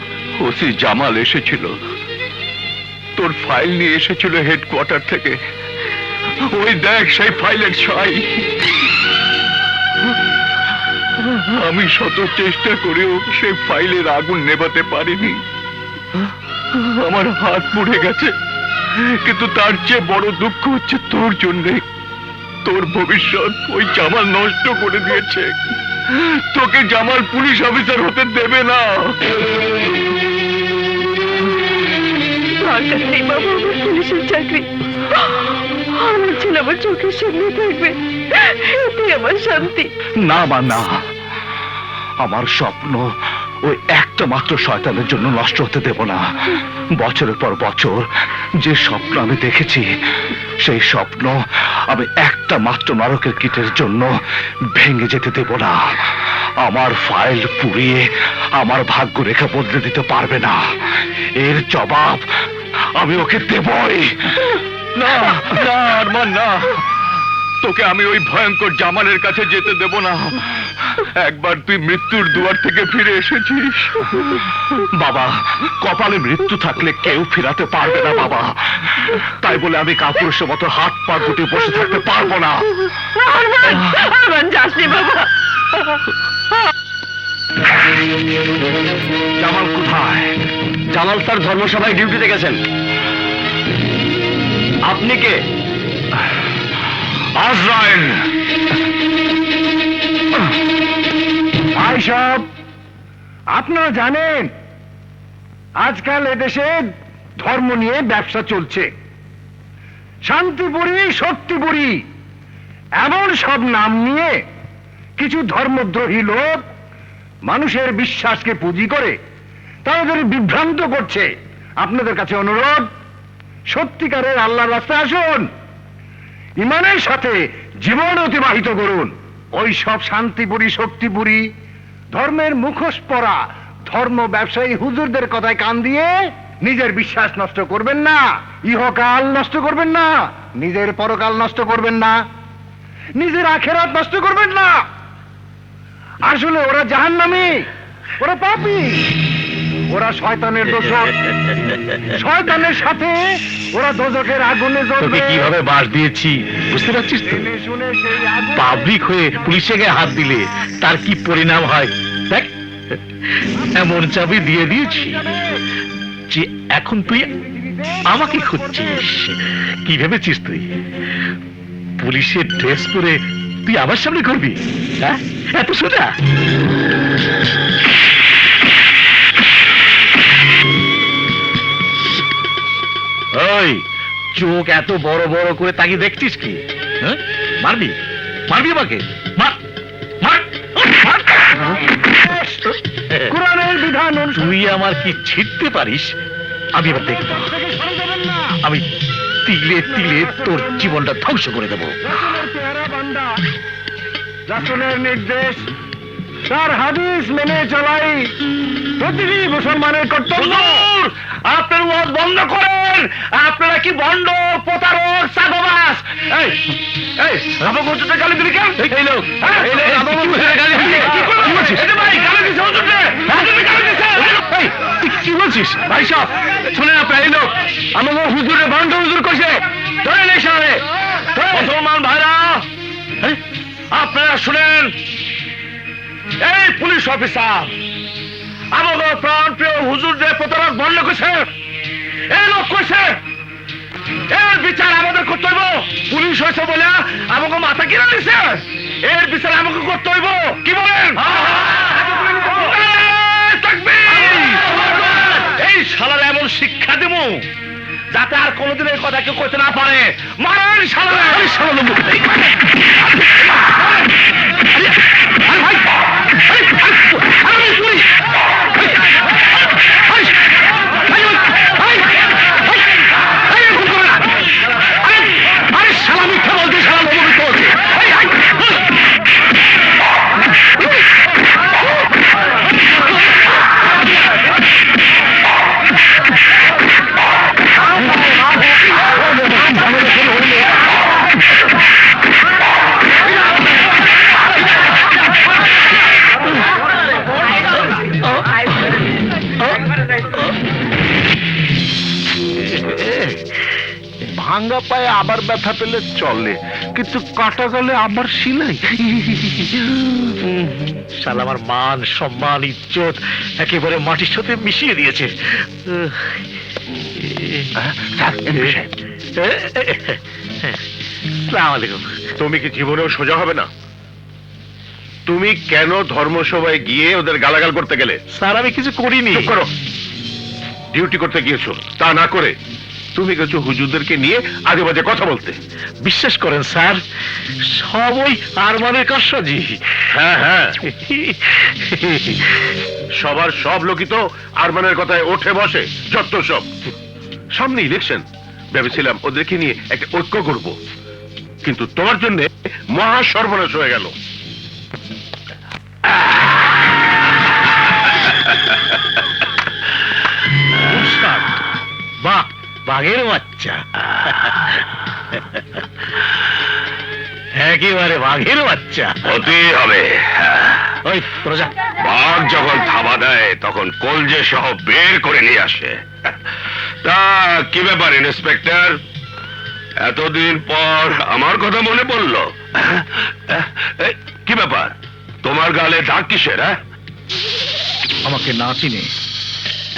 ওসি জামাল এসেছিল, তোর ফাইল নিয়ে এসেছিল হেডকোয়ার্টার থেকে। ওই দেখ সেই ফাইলের ছাই। আমি শত চেষ্টা করেও সেই ফাইলের আগুন নেভাতে পারিনি। আমার হাত পুড়ে গেছে, কিন্তু তার চেয়ে বড় দুঃখ হচ্ছে তোর জন্যে। তোর ভবিষ্যৎ ওই জামাল নষ্ট করে দিয়েছে। তোকে জামাল পুলিশ অফিসার হতে দেবে না। দরকার নেই বাবা আমার পুলিশের চাকরি। আমার ছেলে আমার চোখের সামনে থাকবে, এতেই আমার শান্তি। না মা, না, আমার স্বপ্ন ওই একটা মাত্র শয়তানের জন্য নষ্ট হতে দেব না। বছরের পর বছর যে স্বপ্ন আমি দেখেছি, সেই স্বপ্ন আমি একটা মাত্র নরকের কীটের জন্য ভেঙে যেতে দেব না। আমার ফাইল পুড়িয়ে আমার ভাগ্য রেখা বদলে দিতে পারবে না। এর জবাব আমি ওকে দেবই। না না আরমান, না, তোকে আমি ওই ভয়ঙ্কর জামালের কাছে যেতে দেব না। একবার তুই মৃত্যুর দুয়ার থেকে ফিরে এসেছিস। বাবা, কপালে মৃত্যু থাকলে কেউ ফেরাতে পারবে না বাবা। তাই বলে আমি কাপুরুষের মতো হাত পা গুটিয়ে বসে থাকতে পারবো না। আমার যাসনি বাবা। জামাল কোথায়? জামাল স্যার ধর্মসভায় ডিউটিতে গেছেন। আপনি কে? আজরাইল। ভাই সব, আপনারা জানেন আজকাল এদেশে ধর্ম নিয়ে ব্যবসা চলছে। শান্তিপুরী, শক্তিপুরী, এমন সব নাম নিয়ে কিছু ধর্মদ্রোহী লোক মানুষের বিশ্বাসকে পুঁজি করে তাদের বিভ্রান্ত করছে। আপনাদের কাছে অনুরোধ, সত্যিকারের আল্লাহর রাস্তায় আসুন, ইমানের সাথে জীবন অতিবাহিত করুন। ওই সব শান্তিপুরী শক্তিপুরী ধর্মের মুখোশ পরা ধর্ম ব্যবসায়ী হুজুরদের কথায় কান দিয়ে নিজের বিশ্বাস নষ্ট করবেন না, ইহকাল নষ্ট করবেন না, নিজের পরকাল নষ্ট করবেন না, নিজের আখেরাত নষ্ট করবেন না। আসলে ওরা জাহান্নামী, ওরা পাপী, ওরা শয়তানের দোসর। শয়তানের সাথে ওরা দোজখের আগুনে জ্বলবে। তোকে কিভাবে বাস দিয়েছি বুঝতে পারছিস তো? জেনে শুনে সেই আগুন পাবলিক হয়ে পুলিশে গায়ে হাত দিলে তার কি পরিণাম হয় দেখ। এমন চাবি দিয়ে দিয়েছি যে এখন তুই আমাকে খুঁজছিস। কি ভেবেছিস তুই পুলিশের ড্রেস পরে তুই আমার সামনে করবি? হ্যাঁ, এত সোজা? ওই চোখ এত বড় বড় করে তাকিয়ে দেখছিস কি? হ্যাঁ, মারবি মারবি আমাকে? মার মার মার। কোরআনের বিধান অনুসরণ তুই আমার কি ছিটতে পারিস আমি এবার দেখব। থেকে সরে যাবেন না। আমি তিলে তিলে তোর জীবনটা ধ্বংস করে দেবো। রাসূলের পেয়ারা বান্দা, রাসূলের নির্দেশ, তার হাদিস মেনে চলাই প্রতিটি মুসলমানের কর্তব্য। আপনার ওয়াজ বন্ধ করেন। আপনারা কি ভণ্ড, প্রতারক, চাঁদাবাজ? এই এই আমাকে হুজুরকে গালি দিলি কেন? এই লোক এই লোক আমাকে হুজুরকে গালি দিলি। কি বলছিস? এই ভাই গালি দিছে হুজুরকে। হুজুরকে গালি দিছে। এই তুই কি বলছিস? ভাই সাহেব শুনেন আপনারা, এই লোক আমাকে হুজুরে ভণ্ড হুজুর কইছে। ধরে নেই সামনে মুসলমান ভাইরা, আপনারা শুনেন। এই পুলিশ অফিসার আমাকে প্রাণ প্রিয় হুজুর যে প্রতারক বন্ধ করছে, এই লোক কইছে এর বিচার আমাদের করতে হইব। পুলিশ হয়েছে বলে আমাকে মাথা কিনে দিছে, এর বিচার আমাকে করতে হইব। কি বলেন? এই শালার এমন শিক্ষা দেব যাতে আর কোনোদিন এই কথা কেউ কইতে না পারে। মারেন শালার। ভাঙ্গা পায়ে আবার ব্যথা পেলে চলে, কিন্তু কাটা গেলে আবার সিলাই। শাল আমার মান সম্মান ইজ্জত একেবারে মাটির সাথে মিশিয়ে দিয়েছে। আসসালামু আলাইকুম। তুমি কি জীবনেও সোজা হবে না? তুমি কেন ধর্মসভায় গিয়ে ওদের গালাগাল করতে গেলে? স্যার আমি কিছু করিনি। চুপ করো। ডিউটি করতে গিয়েছো, তা না করে তুমি গেছো হুজুরদেরকে নিয়ে আজে বাজে কথা বলতে। বিশ্বাস করেন স্যার, সব ওই আরমানের কারসাজি। হ্যাঁ হ্যাঁ, সবার সব লোকই তো আরমানের কথায় ওঠে বসে। যত সব। সামনে ইলেকশন, ভেবেছিলাম ওদেরকে নিয়ে একটা ঐক্য করব, কিন্তু তোমার জন্য মহা সর্বনাশ হয়ে গেল। বাহ, বাঘের বাচ্চা, একেবারে বাঘের বাচ্চা। হতেই হবে। ওই প্রজা বাঘ যখন থাবা দেয় তখন কলজে সহ বের করে নিয়ে আসে। তা কি ব্যাপার ইন্সপেক্টর, এতদিন পর আমার কথা মনে পড়লো? কি ব্যাপার, তোমার গালে দাগ কিসের? হ্যাঁ, আমাকে না চিনে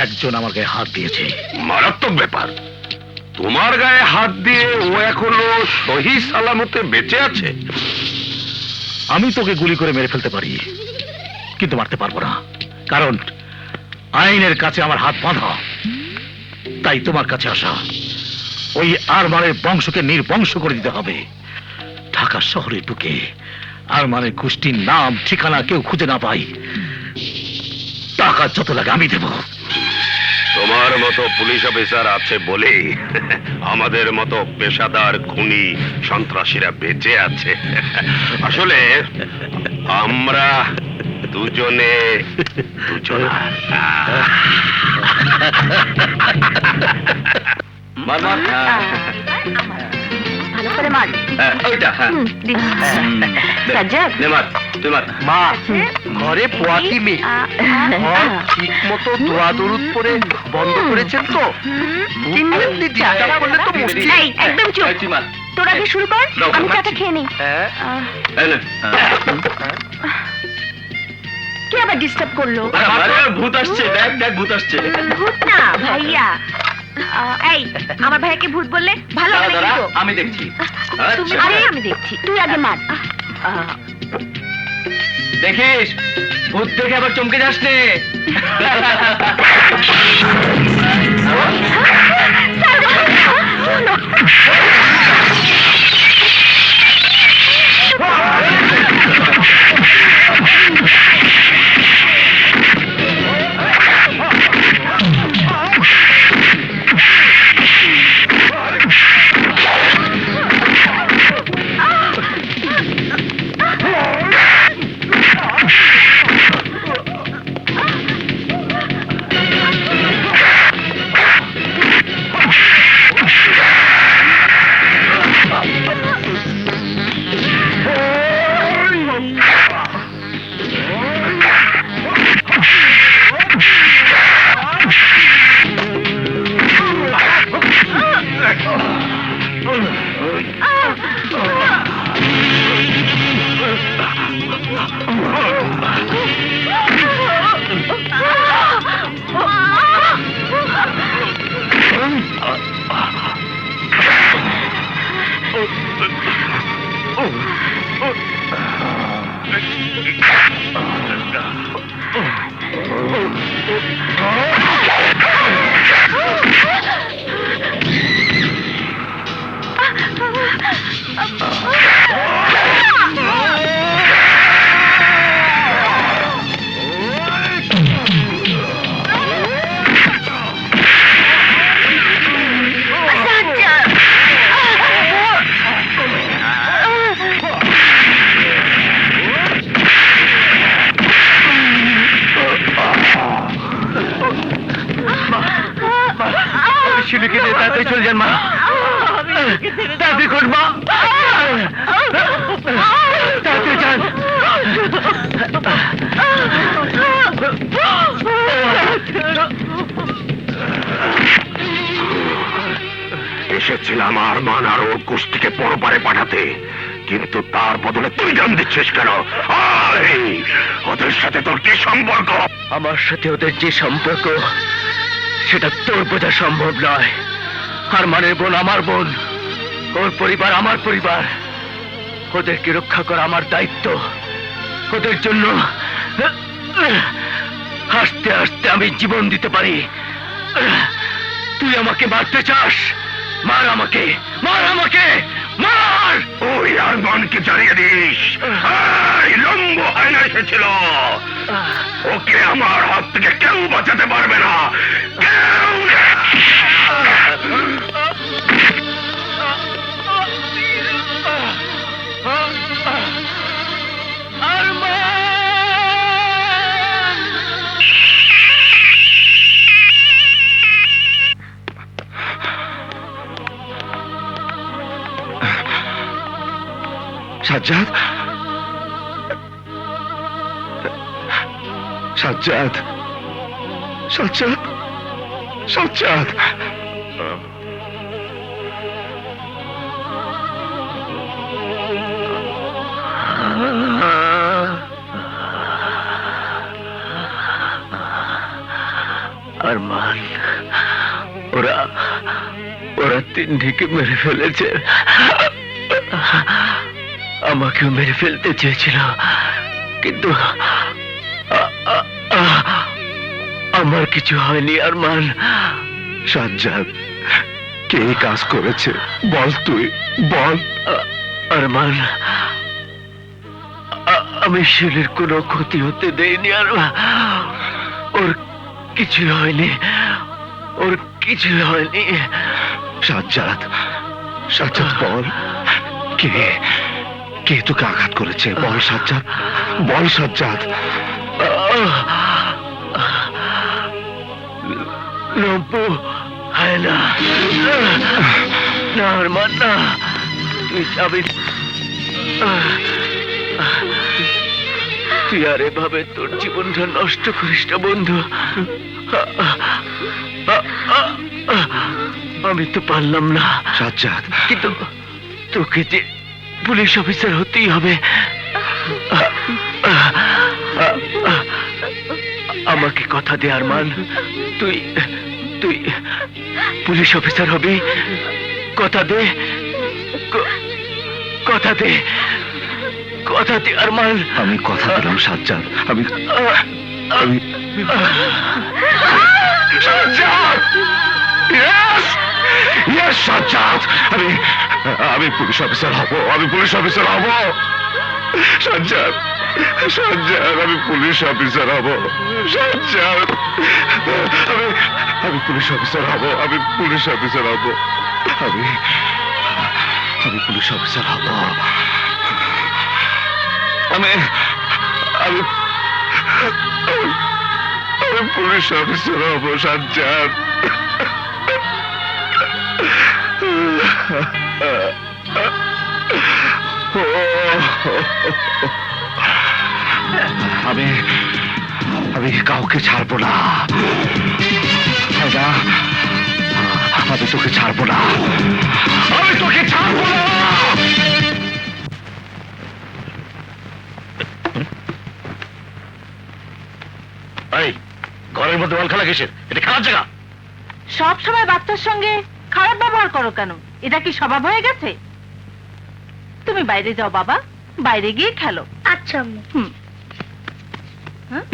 একজন আমার গায়ে হাত দিয়েছে। মারাত্মক ব্যাপার। তোমার গায়ে হাত দিয়ে ও এখনো সহি সালামতে বেঁচে আছে? আমি তোকে গুলি করে মেরে ফেলতে পারি, কিন্তু মারতে পারবো না, কারণ আইনের কাছে আমার হাত বাঁধা। তাই তোমার কাছে আসা। ওই আরমানের বংশকে নির্বংশ করে দিতে হবে। ঢাকা শহরে ঢুকে আরমানের গোষ্ঠীর নাম ঠিকানা কেউ খুঁজে না পাই, টাকা যত লাগে আমি দেব। তোমার মতো পুলিশ অফিসার আছে বলেই আমাদের মতো পেশাদার খুনি সন্ত্রাসীরা বেঁচে আছে। আসলে আমরা দুজনা মার মার ভালো করে মার। ওইটা হ্যাঁ সাজ্জাদ নে মার তুই মার মা ঘরে পোয়াতি মেয়ে ঘর ঠিক মতো দোয়াদরুদ করে বন্ধ করেছেন তো? এমনি ডিস্টার্ব করলে তো মুশকিল। এই একদম চুপ। তুই মার তোরা আগে শুরু কর, দাও, আমি চাটা খাচ্ছি। খেয়ে নিই। হ্যাঁ এই নে। কে আবার ডিস্টার্ব করলো? আরে, ভূত আসছে, দেখ দেখ ভূত আসছে। ভূত না ভাইয়া। এই আমার ভাইয়াকে ভূত বললে ভালো হবে দাঁড়া, না দাঁড়া, কিন্তু। আমি দেখছি। তুমি আচ্ছা। আরে আমি দেখছি, তুই আগে মার। দেখিস ভূত দেখে আবার চমকে যাস নে। শিলিকে নিয়ে তাড়াতাড়ি চলে যান মা, তাড়াতাড়ি করুন মা, তাড়াতাড়ি যান। এসেছিলাম আরমান আর ওর গোষ্ঠীকে পরপারে পাঠাতে, কিন্তু তার বদলে তুই জান দিচ্ছিস কেন? আয়, ওদের সাথে তোর কি সম্পর্ক? আমার সাথে ওদের যে সম্পর্ক সেটা তোর বোঝা সম্ভব নয়। আর মানের বোন আমার বোন, ওর পরিবার আমার পরিবার, ওদেরকে রক্ষা করা আমার দায়িত্ব। ওদের জন্য হাসতে হাসতে আমি জীবন দিতে পারি। তুই আমাকে মারতে চাস? মার আমাকে, মার আমাকে, মার! ওই আরমানকে জানিয়ে দিস এই লম্ব হায়না এসেছিল, ওকে আমার হাত থেকে কেউ বাঁচাতে পারবে না, কেউ না। সাজ্জাদ, সাজ্জাদ, সাজ্জাদ, সাজ্জাদ। আরমান, ওরা ওরা তিন্নিকে মেরে ফেলেছে, আমাকেও মেরে ফেলতে চেয়েছিল, কিন্তু আমার কিছু হয়নি আরমান। সাজ্জাদ, কে এই কাজ করেছে বল, তুই বল। আরমান, আমি শিলের কোনো ক্ষতি হতে দেইনি, আর ওর কিছু হয়নি। ওর কিছু হয়নি। সাজ্জাদ, সাজ্জাদ বল, কে কে তোকে আঘাত করেছে? বল সাজ্জাদ, বল সাজ্জাদ। নব্বু, হায়না, না আরমান না, তুই যাবি না। তুই আর এভাবে তোর জীবনটা নষ্ট করিস না বন্ধু। আমি তো পারলাম না সাজ্জাদ, কিন্তু তোকে যে পুলিশ অফিসার হতেই হবে। আমাকে কথা দে আরমান, তুই তুই পুলিশ অফিসার হবি। কথা দে, কথা দে, কথা দে আরমান। আমি কথা দিলাম সাজ্জাদ, আমি আমি সাজ্জাদ, ইয়েস ইয়েস সাজ্জাদ, আমি পুলিশ অফিসার হব, আমি পুলিশ অফিসার হব সাজ্জাদ, সাজ্জাদ, আমি পুলিশ অফিসার হব সাজ্জাদ, আমি পুলিশ অফিসার হব, আমি পুলিশ অফিসার হব, আমি পুলিশ অফিসার হব, আমি আমি আমি পুলিশ অফিসার হব সাজ্জাদ। আমি আমি কাউকে ছাড়বো না, আমি তোকে ছাড়বো না, আমি তোকে ছাড়বো না। এই ঘরের মধ্যে বল খেলা কিসের? এটা খেলার জায়গা। সব সময় বাচ্চার সঙ্গে খারাপ ব্যবহার করো কেন? এটা কি স্বভাব হয়ে গেছে? তুমি বাইরে যাও বাবা, বাইরে গিয়ে খেলো। আচ্ছা আম্মু। হুম। হ্যাঁ?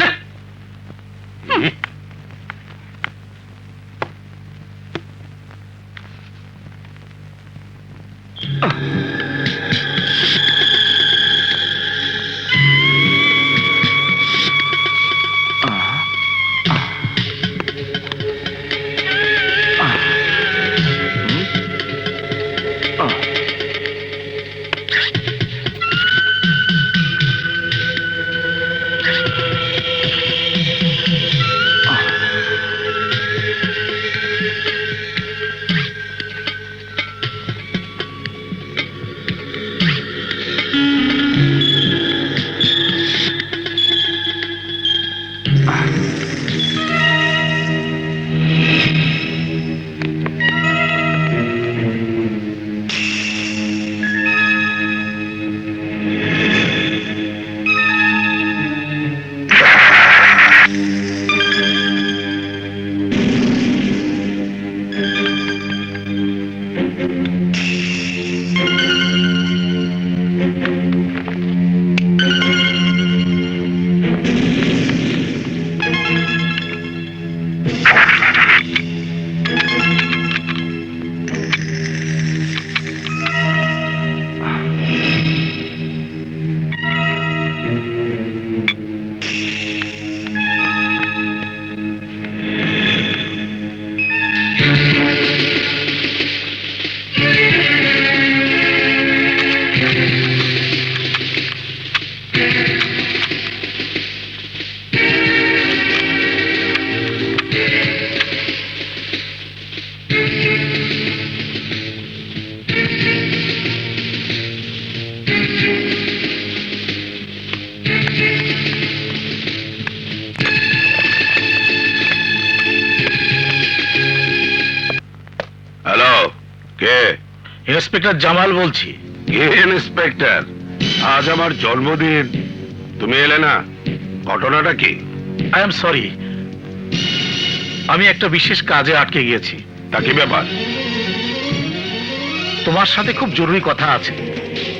হ্যালো, কে? ইন্সপেক্টর জামাল বলছি। কে ইন্সপেক্টর? আজ আমার জন্মদিন, তুমি এলে না, ঘটনাটা কি? আই এম সরি, আমি একটা বিশেষ কাজে আটকে গিয়েছি। তা কি ব্যাপার? তোমার সাথে খুব জরুরি কথা আছে,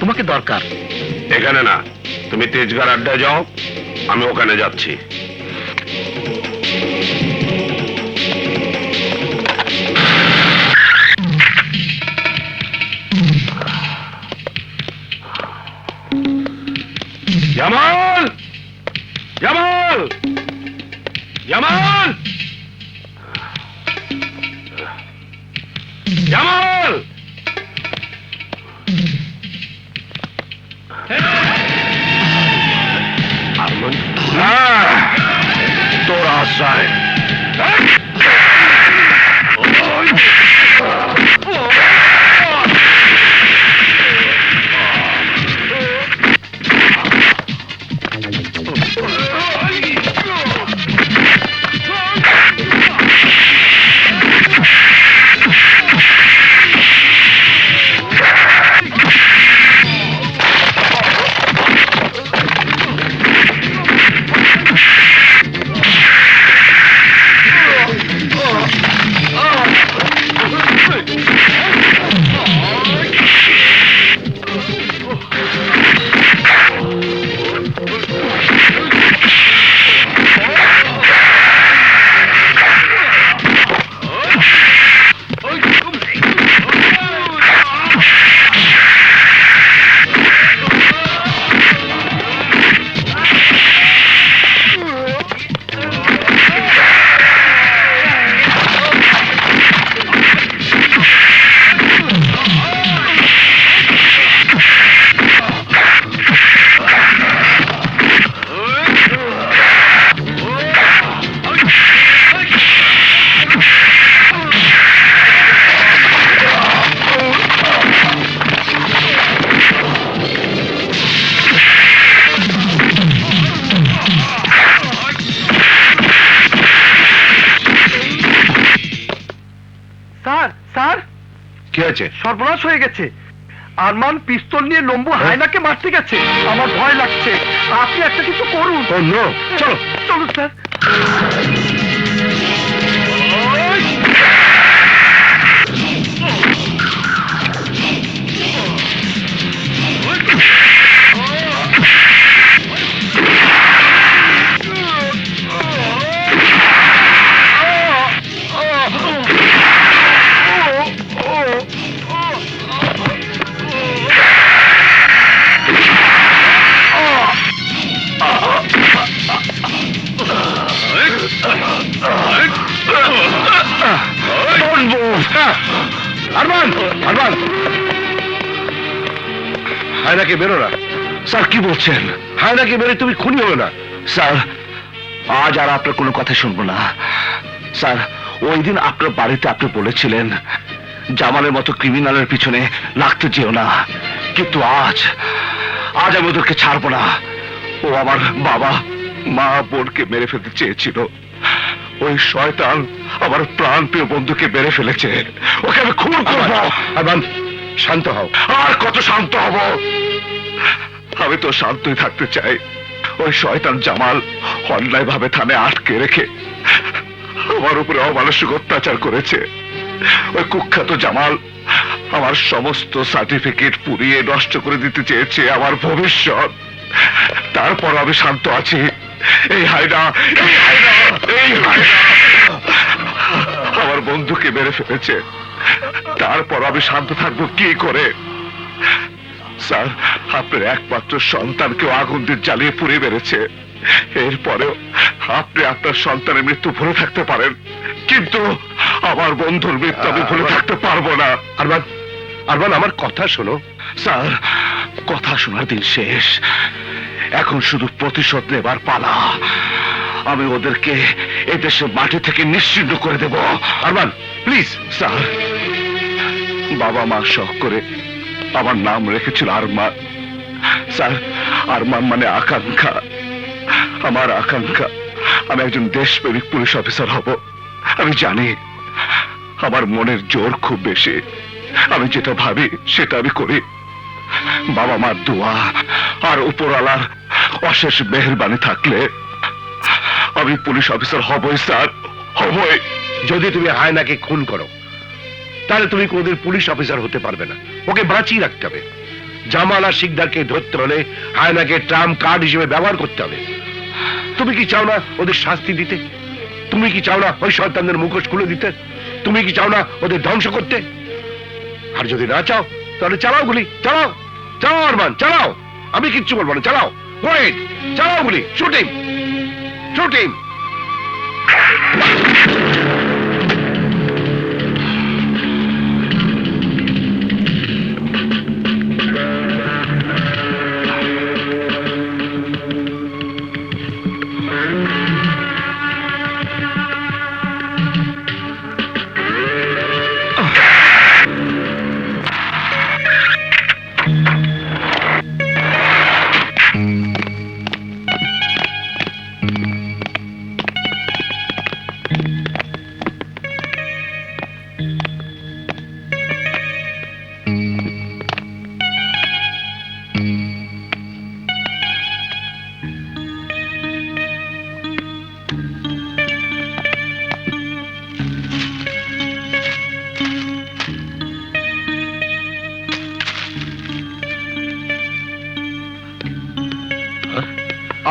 তোমাকে দরকার। এখানে না, তুমি তেজগার আড্ডায় যাও, আমি ওখানে যাচ্ছি। জামাল, জামাল, জামাল! স্যার স্যার কি হয়েছে? সর্বনাশ হয়ে গেছে। আরমান পিস্তল নিয়ে লম্বু হায়নাকে মারতে গেছে। আমার ভয় লাগছে, আপনি একটা কিছু করুন। চলো চলুন স্যার। আরমান, আরমান, হায়নাকে বেরো না। স্যার কি বলছেন? হায়নাকে বেরো, তুমি খুনি হলো না। স্যার আজ আর আপনার কোনো কথা শুনবো না। স্যার ওই দিন আপনার বাড়িতে আপনি বলেছিলেন জামালের মতো ক্রিমিনালের পিছনে লাগতে যেও না, কিন্তু আজ আমি ওদেরকে ছাড়বো না। ও আমার বাবা মা বোনকে মেরে ফেলতে চেয়েছিল। ওই শয়তান আমার প্রাণ প্রিয় বন্ধুকে মেরে ফেলেছে। ওকে আমি খুন করবো। আরমান, শান্ত হও। আর কত শান্ত হব? আমি তো শান্তই থাকতে চাই। ওই শয়তান জামাল অন্যায় ভাবে থানায় আটকে রেখে আমার উপরে অমানসিক অত্যাচার করেছে। ওই কুখ্যাত জামাল আমার সমস্ত সার্টিফিকেট পুড়িয়ে নষ্ট করে দিতে চেয়েছে, আমার ভবিষ্যৎ। তারপর আমি শান্ত আছি। এই হায়না আমার বন্ধুকে মেরে ফেলেছে, তারপর আমি শান্ত থাকবো কি করে? স্যার আপনার একমাত্র সন্তানকেও আগুন দিয়ে জ্বালিয়ে পুড়িয়ে মেরেছে। এরপরেও আপনি আপনার সন্তানের মৃত্যু ভুলে থাকতে পারেন, কিন্তু আমার বন্ধুর মৃত্যু আমি ভুলে থাকতে পারবো না। আরমান, আরমান, আমার কথা শোনো। স্যার কথা শোনার দিন শেষ, এখন শুধু প্রতিশোধ নেবার পালা। আমি ওদেরকে এদেশের মাটি থেকে নিশ্চিহ্ন করে দেব। আরমান প্লিজ। স্যার বাবা মা শখ করে আমার নাম রেখেছিল আরমান। স্যার আরমান মানে আকাঙ্ক্ষা। আমার আকাঙ্ক্ষা আমি একজন দেশপ্রেমিক পুলিশ অফিসার হব। আমি জানি আমার মনের জোর খুব বেশি, আমি যেটা ভাবি সেটা আমি করি। বাবা মার দোয়া আর উপরওয়ালার অশেষ মেহেরবানি থাকলে আমি পুলিশ অফিসার হবই স্যার, হবই। যদি তুমি হায়নাকে খুন করো তাহলে তুমি কোনদিন পুলিশ অফিসার হতে পারবে না। ওকে বাঁচিয়ে রাখতে হবে। জামাল আর শিকদারকে ধরতে হলে হায়নাকে ট্রাম্প কার্ড হিসেবে ব্যবহার করতে হবে। তুমি কি চাও না ওদের শাস্তি দিতে? তুমি কি চাও না ওই সন্তানদের মুখোশ খুলে দিতে? তুমি কি চাও না ওদের ধ্বংস করতে? আর যদি না চাও তাহলে চালাও গুলি, চালাও, চালাও আরমান, চালাও। আমি কিচ্ছু বলবো না, চালাও। ওয়েট, চালাও গুলি, শুট হিম, শুট হিম।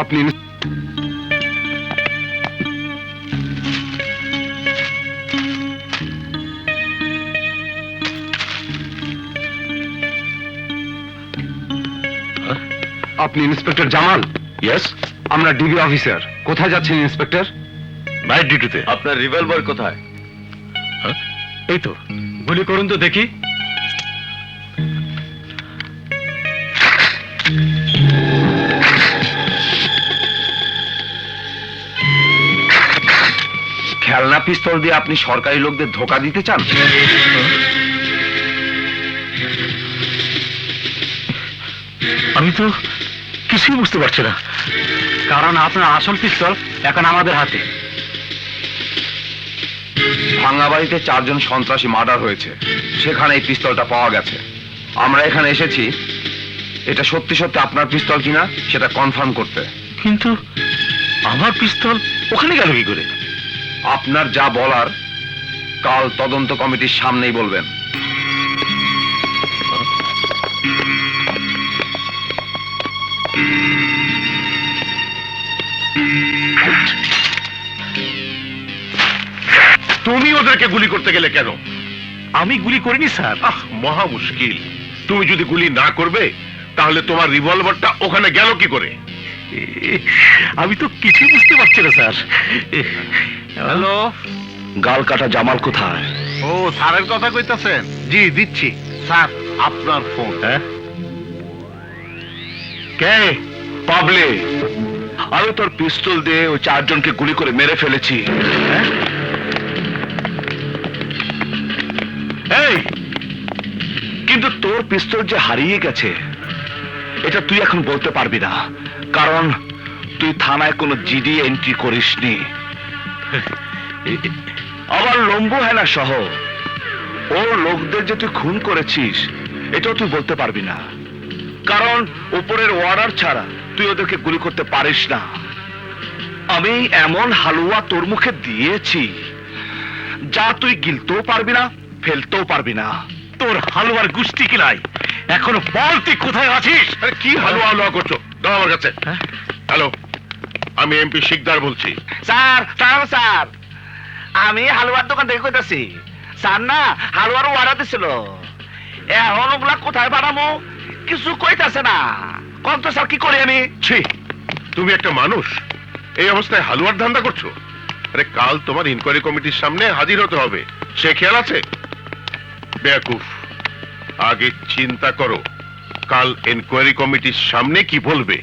আপনি আপনি ইন্সপেক্টর জামাল? ইয়েস, আমরা ডিবি অফিসার। কোথায় যাচ্ছেন ইন্সপেক্টর? নাইট ডিউটিতে। আপনার রিভলভার কোথায়? এই তো, গুলি করুন তো দেখি। খেলনা পিস্তল দিয়ে আপনি সরকারি লোকদের ধোকা দিতে চান? আমি তো কিছুই বুঝতে পারছি না। কারণ আপনার আসল পিস্তল এখন আমাদের হাতে। ভাঙ্গা বাড়িতে 4 জন সন্ত্রাসী মার্ডার হয়েছে, সেখানে এই পিস্তলটা পাওয়া গেছে। আমরা এখানে এসেছি এটা সত্যি সত্যি আপনার পিস্তল কিনা সেটা কনফার্ম করতে। কিন্তু আমার পিস্তল ওখানে গেল কি করে? আপনার যা বলার কাল তদন্ত কমিটির সামনেই বলবেন। তুমি ওদেরকে গুলি করতে গেলে কেন? আমি গুলি করিনি স্যার। মহা মুশকিল। তুমি যদি গুলি না করবে তাহলে তোমার রিভলভারটা ওখানে গেল কি করে? আমি তো কিছুই বুঝতে পারছি না স্যার। হ্যালো, গাল কাটা জামাল কোথায়? ও স্যারের কথা কইতাছেন? জি দিচ্ছি। স্যার আপনার ফোন। হ্যাঁ, কে? পাবলে, আমি তোর পিস্তল দিয়ে ওই 4 জনকে গুলি করে মেরে ফেলেছি। এই, কিন্তু তোর পিস্তল যে হারিয়ে গেছে এটা তুই এখন বলতে পারবি না, কারণ তুই থানায় কোনো জিডি এন্ট্রি করিসনি। আবার লম্বু হেনা সহ ওর লোকদের যে তুই খুন করেছিস এটাও তুই বলতে পারবি না, কারণ উপরের অর্ডার ছাড়া তুই ওদেরকে গুলি করতে পারিস না। আমি এমন হালুয়া তোর মুখে দিয়েছি যা তুই গিলতেও পারবি না, ফেলতেও পারবি না। তোর হালুয়ার গুষ্টি কি নাই? এখনো বল তুই কোথায় আছিস? আরে কি হালুয়া হালুয়া করছো? দাও আমার কাছে। হ্যালো, আমি এমপি শিকদার বলছি। স্যার স্যার স্যার, আমি হালুয়ার দোকান থেকে কইতাছি। স্যার না হালুয়ার অর্ডার দিছিল, এখন ওগুলা কোথায় পাঠাবো কিছু কইতাছে না। কোন তো স্যার কি করি আমি? ছি, তুমি একটা মানুষ এই অবস্থায় হালুয়ার ধান্দা করছো? আরে কাল তোমার ইনকোয়ারি কমিটির সামনে হাজির হতে হবে, সে খেয়াল আছে? বেয়াকুফ, আগে চিন্তা করো কাল ইনকোয়ারি কমিটির সামনে কি বলবে।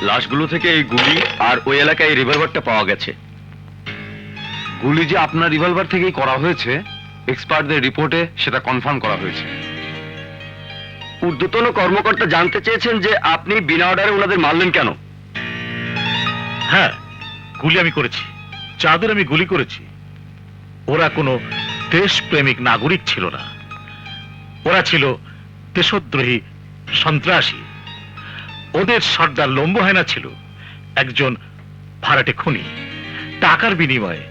লাশগুলো থেকে এই গুলি আর ওই এলাকায় এই রিভলভারটা পাওয়া গেছে। গুলি যে আপনার রিভলভার থেকেই করা হয়েছে, এক্সপার্টদের রিপোর্টে সেটা কনফার্ম করা হয়েছে। ঊর্ধ্বতন কর্মকর্তা জানতে চেয়েছেন যে আপনি বিনা অর্ডারে ওনাদের মারলেন কেন? হ্যাঁ, গুলি আমি করেছি, যাদের আমি গুলি করেছি ওরা কোনো দেশপ্রেমিক নাগরিক ছিল না, ওরা ছিল দেশদ্রোহী সন্ত্রাসী। ওদের সর্দার লম্বু হেনা ছিল একজন ভাড়াটে খুনি। টাকার বিনিময়ে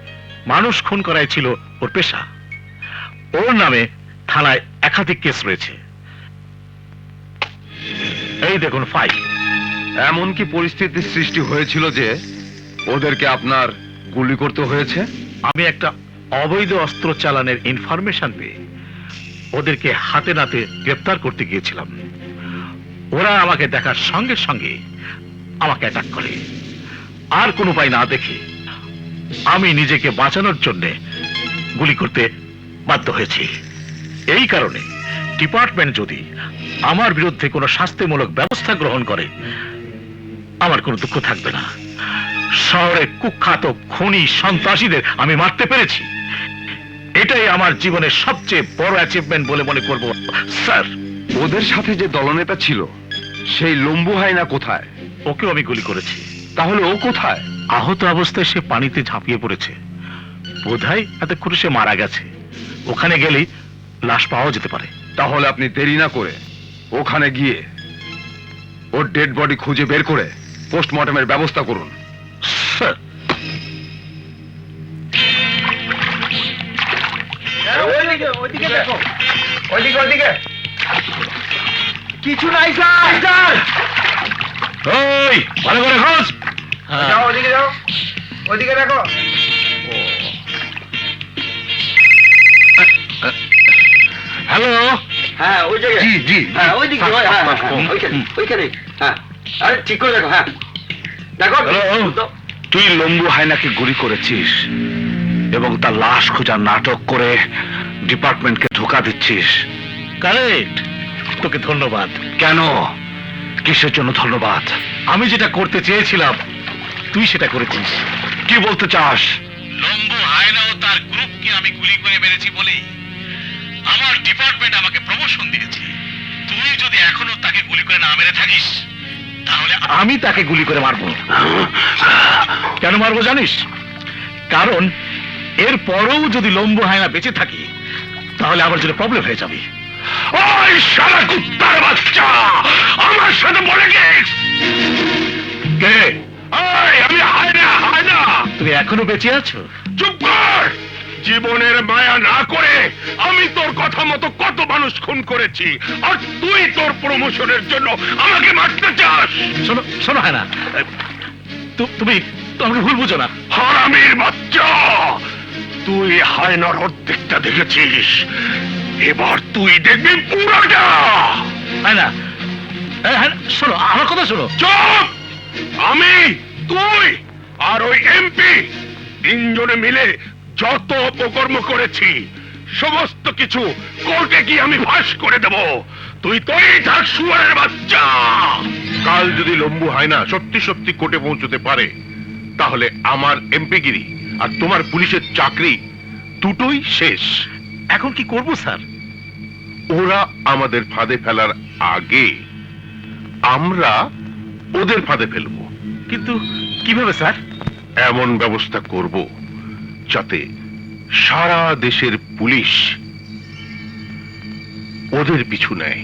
মানুষ খুন করাই ছিল ওর পেশা। ওর নামে থানায় একাধিক কেস রয়েছে। এই দেখুন ফাইল। এমন কি পরিস্থিতির সৃষ্টি হয়েছিল যে ওদেরকে আপনার গুলি করতে হয়েছে? আমি একটা অবৈধ অস্ত্র চালানের ইনফরমেশন পেয়ে ওদেরকে হাতে নাতে গ্রেফতার করতে গিয়েছিলাম। ওরা আমাকে দেখার সঙ্গে সঙ্গে আমাকে অ্যাটাক করে। আর কোনো উপায় না দেখে আমি নিজেকে বাঁচানোর জন্য গুলি করতে বাধ্য হয়েছি। এই কারণে ডিপার্টমেন্ট যদি আমার বিরুদ্ধে কোনো শাস্তিমূলক ব্যবস্থা গ্রহণ করে আমার কোনো দুঃখ থাকবে না। শহরে কুখ্যাত খুনি সন্ত্রাসীদের আমি মারতে পেরেছি, এটাই আমার জীবনের সবচেয়ে বড় অ্যাচিভমেন্ট বলে মনে করব স্যার। ওদের সাথে যে দলনেতা ছিল সেই লম্বু হায়না কোথায়? ওকেও আমি গুলি করেছি। তাহলে ও কোথায়? আহত অবস্থায় সে পানিতে ঝাঁপিয়ে পড়েছে, বোধহয় এতক্ষণে সে মারা গেছে। ওখানে গেলেই লাশ পাওয়া যেতে পারে। তাহলে আপনি দেরি না করে ওখানে গিয়ে ওর ডেড বডি খুঁজে বের করে পোস্টমর্টমের ব্যবস্থা করুন। স্যার, ওইদিকে দেখো, ওইদিকে কিছু নাই স্যার। ওই ভালো করে খোঁজ। যাও ওইদিকে যাও, ওইদিকে দেখো। হ্যালো। হ্যাঁ ওই জায়গায়, জি জি হ্যাঁ ওইদিকে, ওইখানে, হ্যাঁ আরে ঠিক করে দেখো, হ্যাঁ দেখো। হ্যালো। তুই লম্বু হায়নাকে গুলি করেছিস এবং তার লাশ খোঁজার নাটক করে ডিপার্টমেন্টকে ধোকা দিচ্ছিস। কারেক্ট। তোকে ধন্যবাদ। কেন? কিসের জন্য ধন্যবাদ? আমি যেটা করতে চেয়েছিলাম তুই সেটা করেছিস। কি বলতে চাস? লম্বু হায়না ও তার গ্রুপকে আমি গুলি করে মেরেছি বলেই আমার ডিপার্টমেন্ট আমাকে প্রমোশন দিয়েছে। তুই যদি এখনো তাকে গুলি করে না মেরে থাকিস তাহলে আমি তাকে গুলি করে মারবো। কেন মারবো জানিস? কারণ এর পরেও যদি লম্বু হায়না বেঁচে থাকি তাহলে আমার জন্য প্রবলেম হয়ে যাবে। ওই শালা কুত্তার বাচ্চা আমার সাথে বলে গেছ কে? আমি হায়না। তুমি এখনো বেঁচে আছো? চুপ কর। জীবনের মায়া না করে আমি তোর কথা মতো কত মানুষ খুন করেছি, আর তুই তোর প্রমোশনের জন্য আমাকে মারতে চাস? শোনো শোনো হায়না, তুমি আমাকে ভুল বুঝো না। হারামির বাচ্চা, তুই হায়নার অর্ধেকটা দেখেছিস, এবার তুই দেখবি পুরোটা। হায়না, শোনো আমার কথা শোনো। চুপ! আমি, তুই আর ওই এমপি তিনজনে মিলে যত অপকর্ম করেছি সমস্ত কিছু কোর্টে গিয়ে আমি ফাঁস করে দেব। তুই তৈরি থাক শুয়ারের বাচ্চা। কাল যদি লম্বু হায়না সত্যি সত্যি কোর্টে পৌঁছতে পারে তাহলে আমার এমপিগিরি আর তোমার পুলিশের চাকরি দুটোই শেষ। এখন কি করব স্যার? ওরা আমাদের ফাঁদে ফেলার আগে আমরা ওদের ফাঁদে ফেলবো। কিন্তু কিভাবে স্যার? এমন ব্যবস্থা করব যাতে সারা দেশের পুলিশ ওদের পিছু নেয়।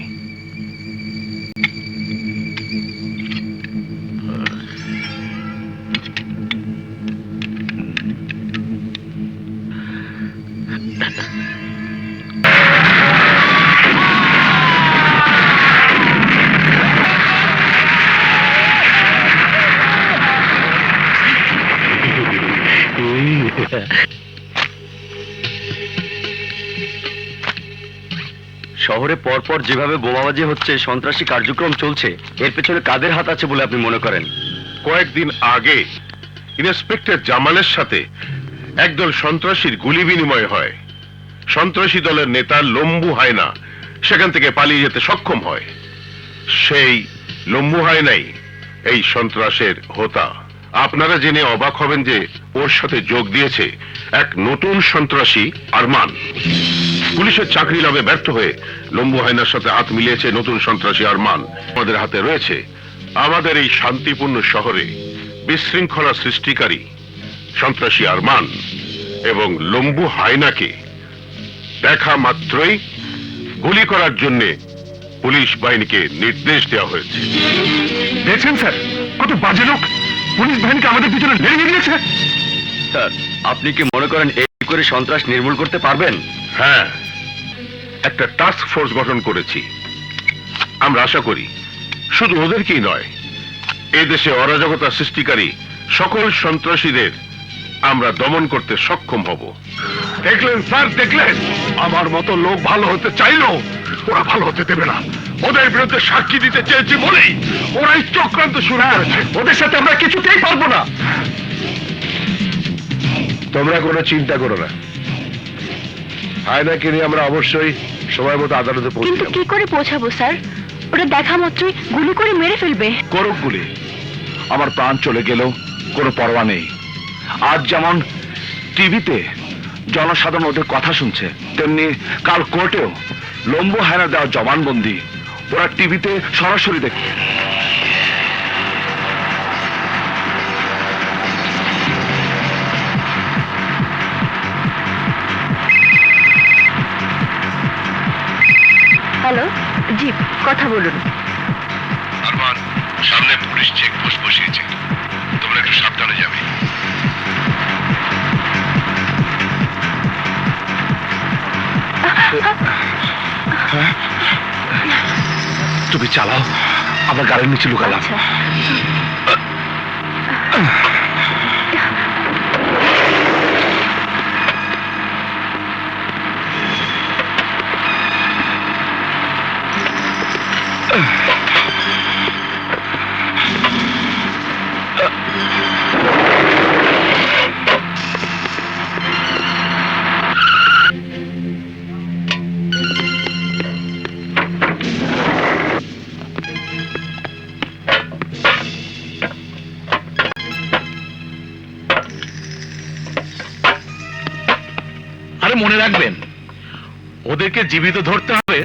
শহরে পরপর যেভাবে বোমাবাজি হচ্ছে, সন্ত্রাসী কার্যক্রম চলছে, এর পেছনে কাদের হাত আছে বলে আপনি মনে করেন? কয়েকদিন আগে ইন্সপেক্টর জামালের সাথে একদল সন্ত্রাসীর গুলি বিনিময় হয়। সন্ত্রাসী দলের নেতা লম্বু হায়না সেখান থেকে পালিয়ে যেতে সক্ষম হয়। সেই লম্বু হায়নাই এই সন্ত্রাসের হোতা। আপনারা জেনে অবাক হবেন যে ওর সাথে যোগ দিয়েছে এক নতুন সন্ত্রাসী আরমান। পুলিশের চাকরি লাভে ব্যর্থ হয়ে লম্বু হায়নার সাথে হাত মিলিয়েছে নতুন সন্ত্রাসী আরমান। আমাদের হাতে রয়েছে আমাদের এই শান্তিপূর্ণ শহরে বিশৃঙ্খলা সৃষ্টিকারী সন্ত্রাসী আরমান এবং লম্বু হায়নাকে দেখা মাত্রই গুলি করার জন্য পুলিশ বাহিনীকে নির্দেশ দেওয়া হয়েছে। দেখছেন স্যার, কত বাজে লোক পুলিশ বাহিনীকে আমাদের পিছনে লেগে দিয়েছে। স্যার, আপনি কি মনে করেন এই করে সন্ত্রাস নির্মূল করতে পারবেন? হ্যাঁ, একটা টাস্ক ফোর্স গঠন করেছি। আমরা আশা করি শুধু ওদেরকেই নয়, এদেশে অরাজকতা সৃষ্টিকারী সকল সন্ত্রাসীদের আমরা দমন করতে সক্ষম হব। দেখলেন স্যার, দেখলেন আমার মতো লোক ভালো হতে চাইলেও ওরা ভালো হতে দেবে না। ওদের বিরুদ্ধে সাক্ষী দিতে চেয়েছি বলেই ওরাই চক্রান্ত শুরু করেছে। ওদের সাথে আমরা কিছুতেই পারবো না। তোমরা কোনো চিন্তা করো না, হায়নাকে নিয়ে আমরা অবশ্যই সময় মতো আদালতে পৌঁছে কিন্তু যাব। কি করে পৌঁছাবো স্যার? ওটা দেখা মাত্রই গুলি করে মেরে ফেলবে। করুক গুলি, আমার প্রাণ চলে গেলেও কোনো পরোয়া নেই। আজ যেমন টিভিতে জনসাধারণ ওদের কথা শুনছে, তেমনি কাল কোর্টেও লম্বু হায়না দেওয়া জবানবন্দি ওরা টিভিতে সরাসরি দেখবে। হ্যালো, জি কথা বলুন। আরমান, সামনে পুলিশ চেকপোস্ট বসিয়েছে, তোমরা একটু সাবধানে যাবে। তুমি চালাও, আমরা গাড়ির নিচে লুকালাম। আচ্ছা। আরে মনে রাখবেন, ওদেরকে জীবিত ধরতে হবে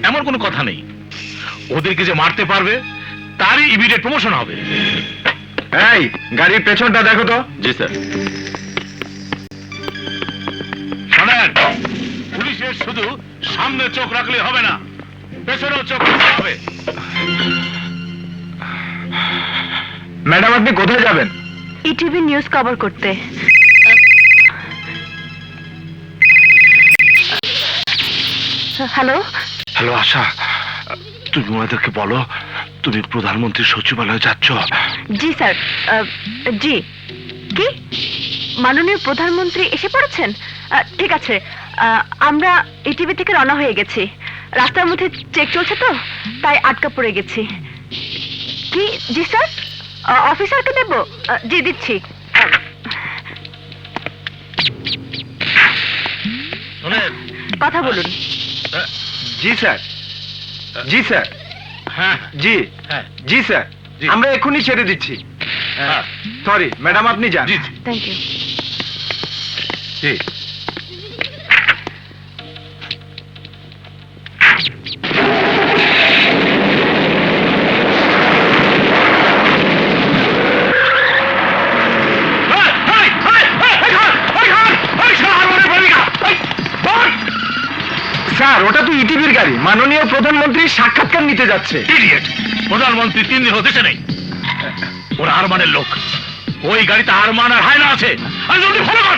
এমন কোনো কথা নেই। ওদেরকে যে মারতে পারবে তারই ইমিডিয়েট প্রমোশন হবে। এই গাড়ির পেছনটা দেখো তো। জি স্যার। শোনেন, পুলিশের শুধু সামনে চোখ রাখলে হবে না, পেছনেও চোখ রাখতে হবে। ম্যাডাম আপনি কোথায় যাবেন? ইটিভি নিউজ কভার করতে। হ্যালো, হ্যালো আশা, তুমি ওনাদেরকে বলো তুমি প্রধানমন্ত্রীর সচিবালয়ে যাচ্ছ। জি স্যার। জি, কি মাননীয় প্রধানমন্ত্রী এসে পড়েছেন? ঠিক আছে, আমরা ইটিভি থেকে রওনা হয়ে গেছি। রাস্তার মধ্যে চেক চলছে তো, তাই আটকা পড়ে গেছি। কি? জি স্যার, অফিসারকে দেব? জি দিচ্ছি। শোনেন, কথা বলুন। জি স্যার। জি স্যার। হ্যাঁ জি হ্যাঁ জি স্যার, জি। আমরা এক্ষুনি ছেড়ে দিচ্ছি। হ্যাঁ, সরি ম্যাডাম, আপনি যান। জি জি থ্যাংক ইউ। জি। স্যার ওটা তো ইটিভির গাড়ি, মাননীয় প্রধানমন্ত্রী সাক্ষাৎকার নিতে যাচ্ছে। ইডিয়েট! প্রধানমন্ত্রী 3 দিন হতেছে নেই। ওরা আরমানের লোক। ওই গাড়িতে আরমান আর হায়না আছে। আর জলদি ফলো কর।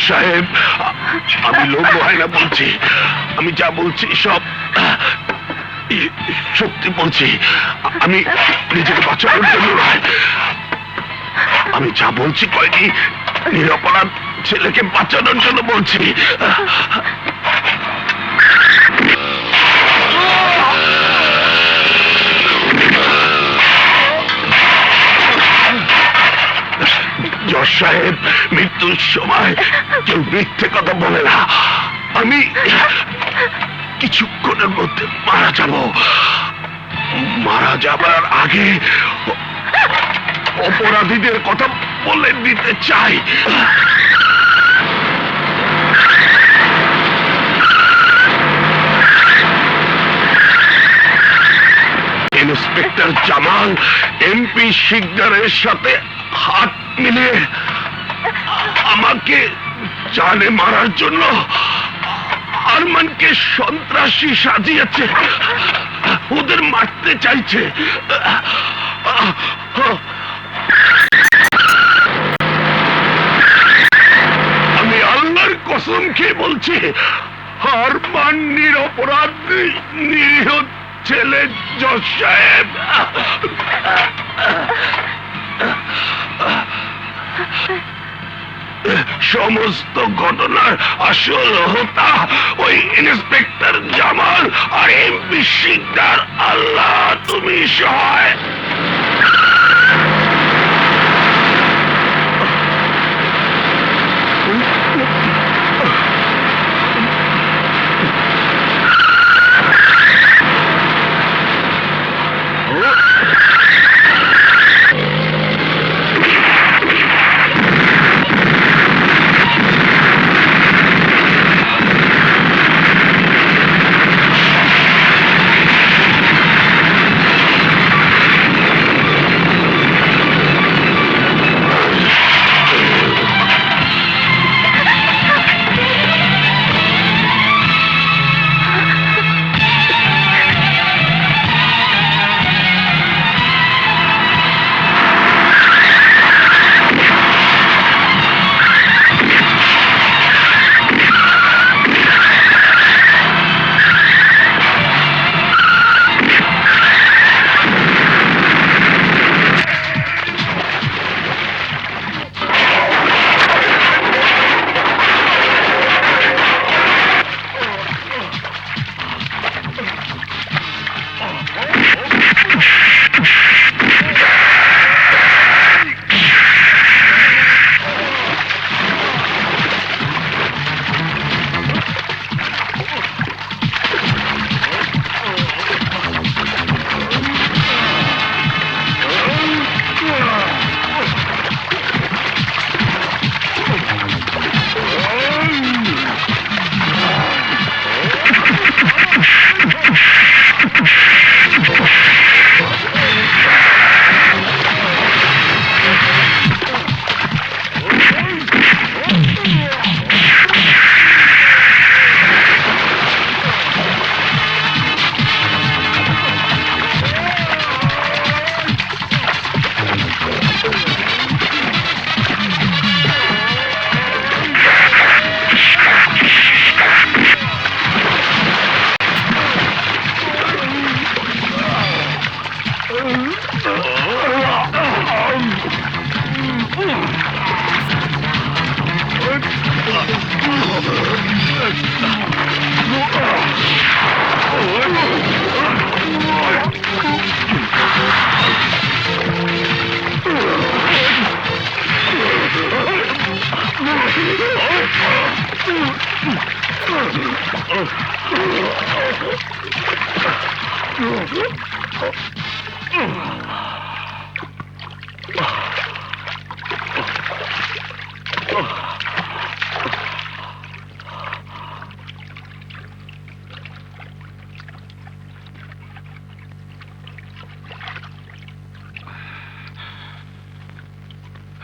সাহেব, আমি লোক হয় না বলছি, আমি যা বলছি সব সত্যি বলছি। আমি নিজেকে বাঁচানোর জন্য নয়, আমি যা বলছি কয়েকটি নিরপরাধ ছেলেকে বাঁচানোর জন্য বলছি। জজ সাহেব, মৃত্যুর সময় কেউ মিথ্যে কথা বলে না। আমি কিছুক্ষণের মধ্যে মারা যাব। মারা যাবার আগে অপরাধীদের কথা বলে দিতে চাই। ইন্সপেক্টর জামাল এমপি শিকদারের সাথে হাত মিলিয়ে আমাকে জানে মারার জন্য আরমানকে সন্ত্রাসী সাজিয়েছে, ওদের মারতে চাইছে। আমি আল্লাহর কসম খেয়ে বলছি, আরমান নিরপরাধ নিরীহ ছেলে। জজ সাহেব, সমস্ত ঘটনার আসল হোতা ওই ইন্সপেক্টর জামাল আর এমপি শিকদার। আল্লাহ তুমি সহায়।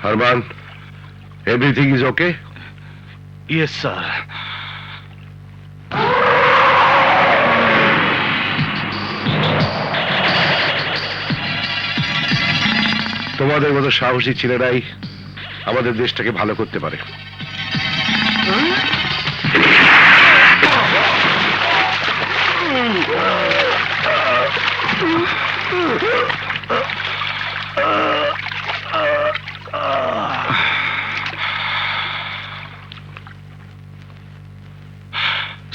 Arman, everything is okay? Yes, sir. তোমাদের মতো সাহসী ছেলেরাই আমাদের দেশটাকে ভালো করতে পারে।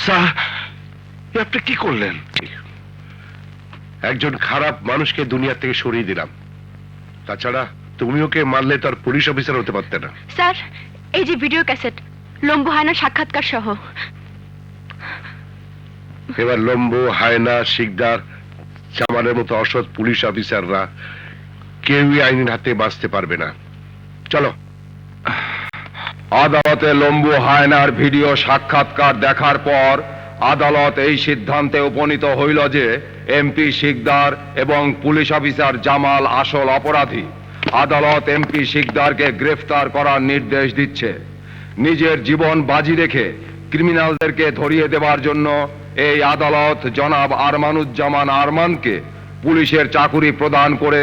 স্যার এ আপনি কি করলেন? একজন খারাপ মানুষকে দুনিয়া থেকে সরিয়ে দিলাম। তাছাড়া তুমি ওকে মারলে তো আর পুলিশ অফিসার হতে পারতে না। স্যার এই যে ভিডিও ক্যাসেট লম্বু হায়নার সাক্ষাৎকার সহ। এবার লম্বু, হায়না, শিকদার, জামালের মতো অসৎ পুলিশ অফিসাররা কেউই আইনের হাতে বাঁচতে পারবে না। চলো। আদালতে লম্বু হায়নার ভিডিও সাক্ষাৎকার দেখার পর আদালত এই সিদ্ধান্তে উপনীত হইল যে এমপি শিকদার এবং পুলিশ অফিসার জামাল আসল অপরাধী। আদালত এমপি শিকদারকে গ্রেফতার করার নির্দেশ দিচ্ছে। নিজের জীবন বাজি রেখে ক্রিমিনালদেরকে ধরিয়ে দেওয়ার জন্য এই আদালত জনাব আরমানুজ্জামান আরমানকে পুলিশের চাকুরি প্রদান করে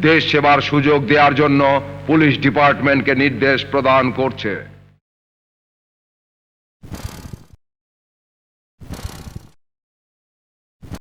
দেশ সেবার সুযোগ দেওয়ার জন্য পুলিশ ডিপার্টমেন্টকে নির্দেশ প্রদান করছে।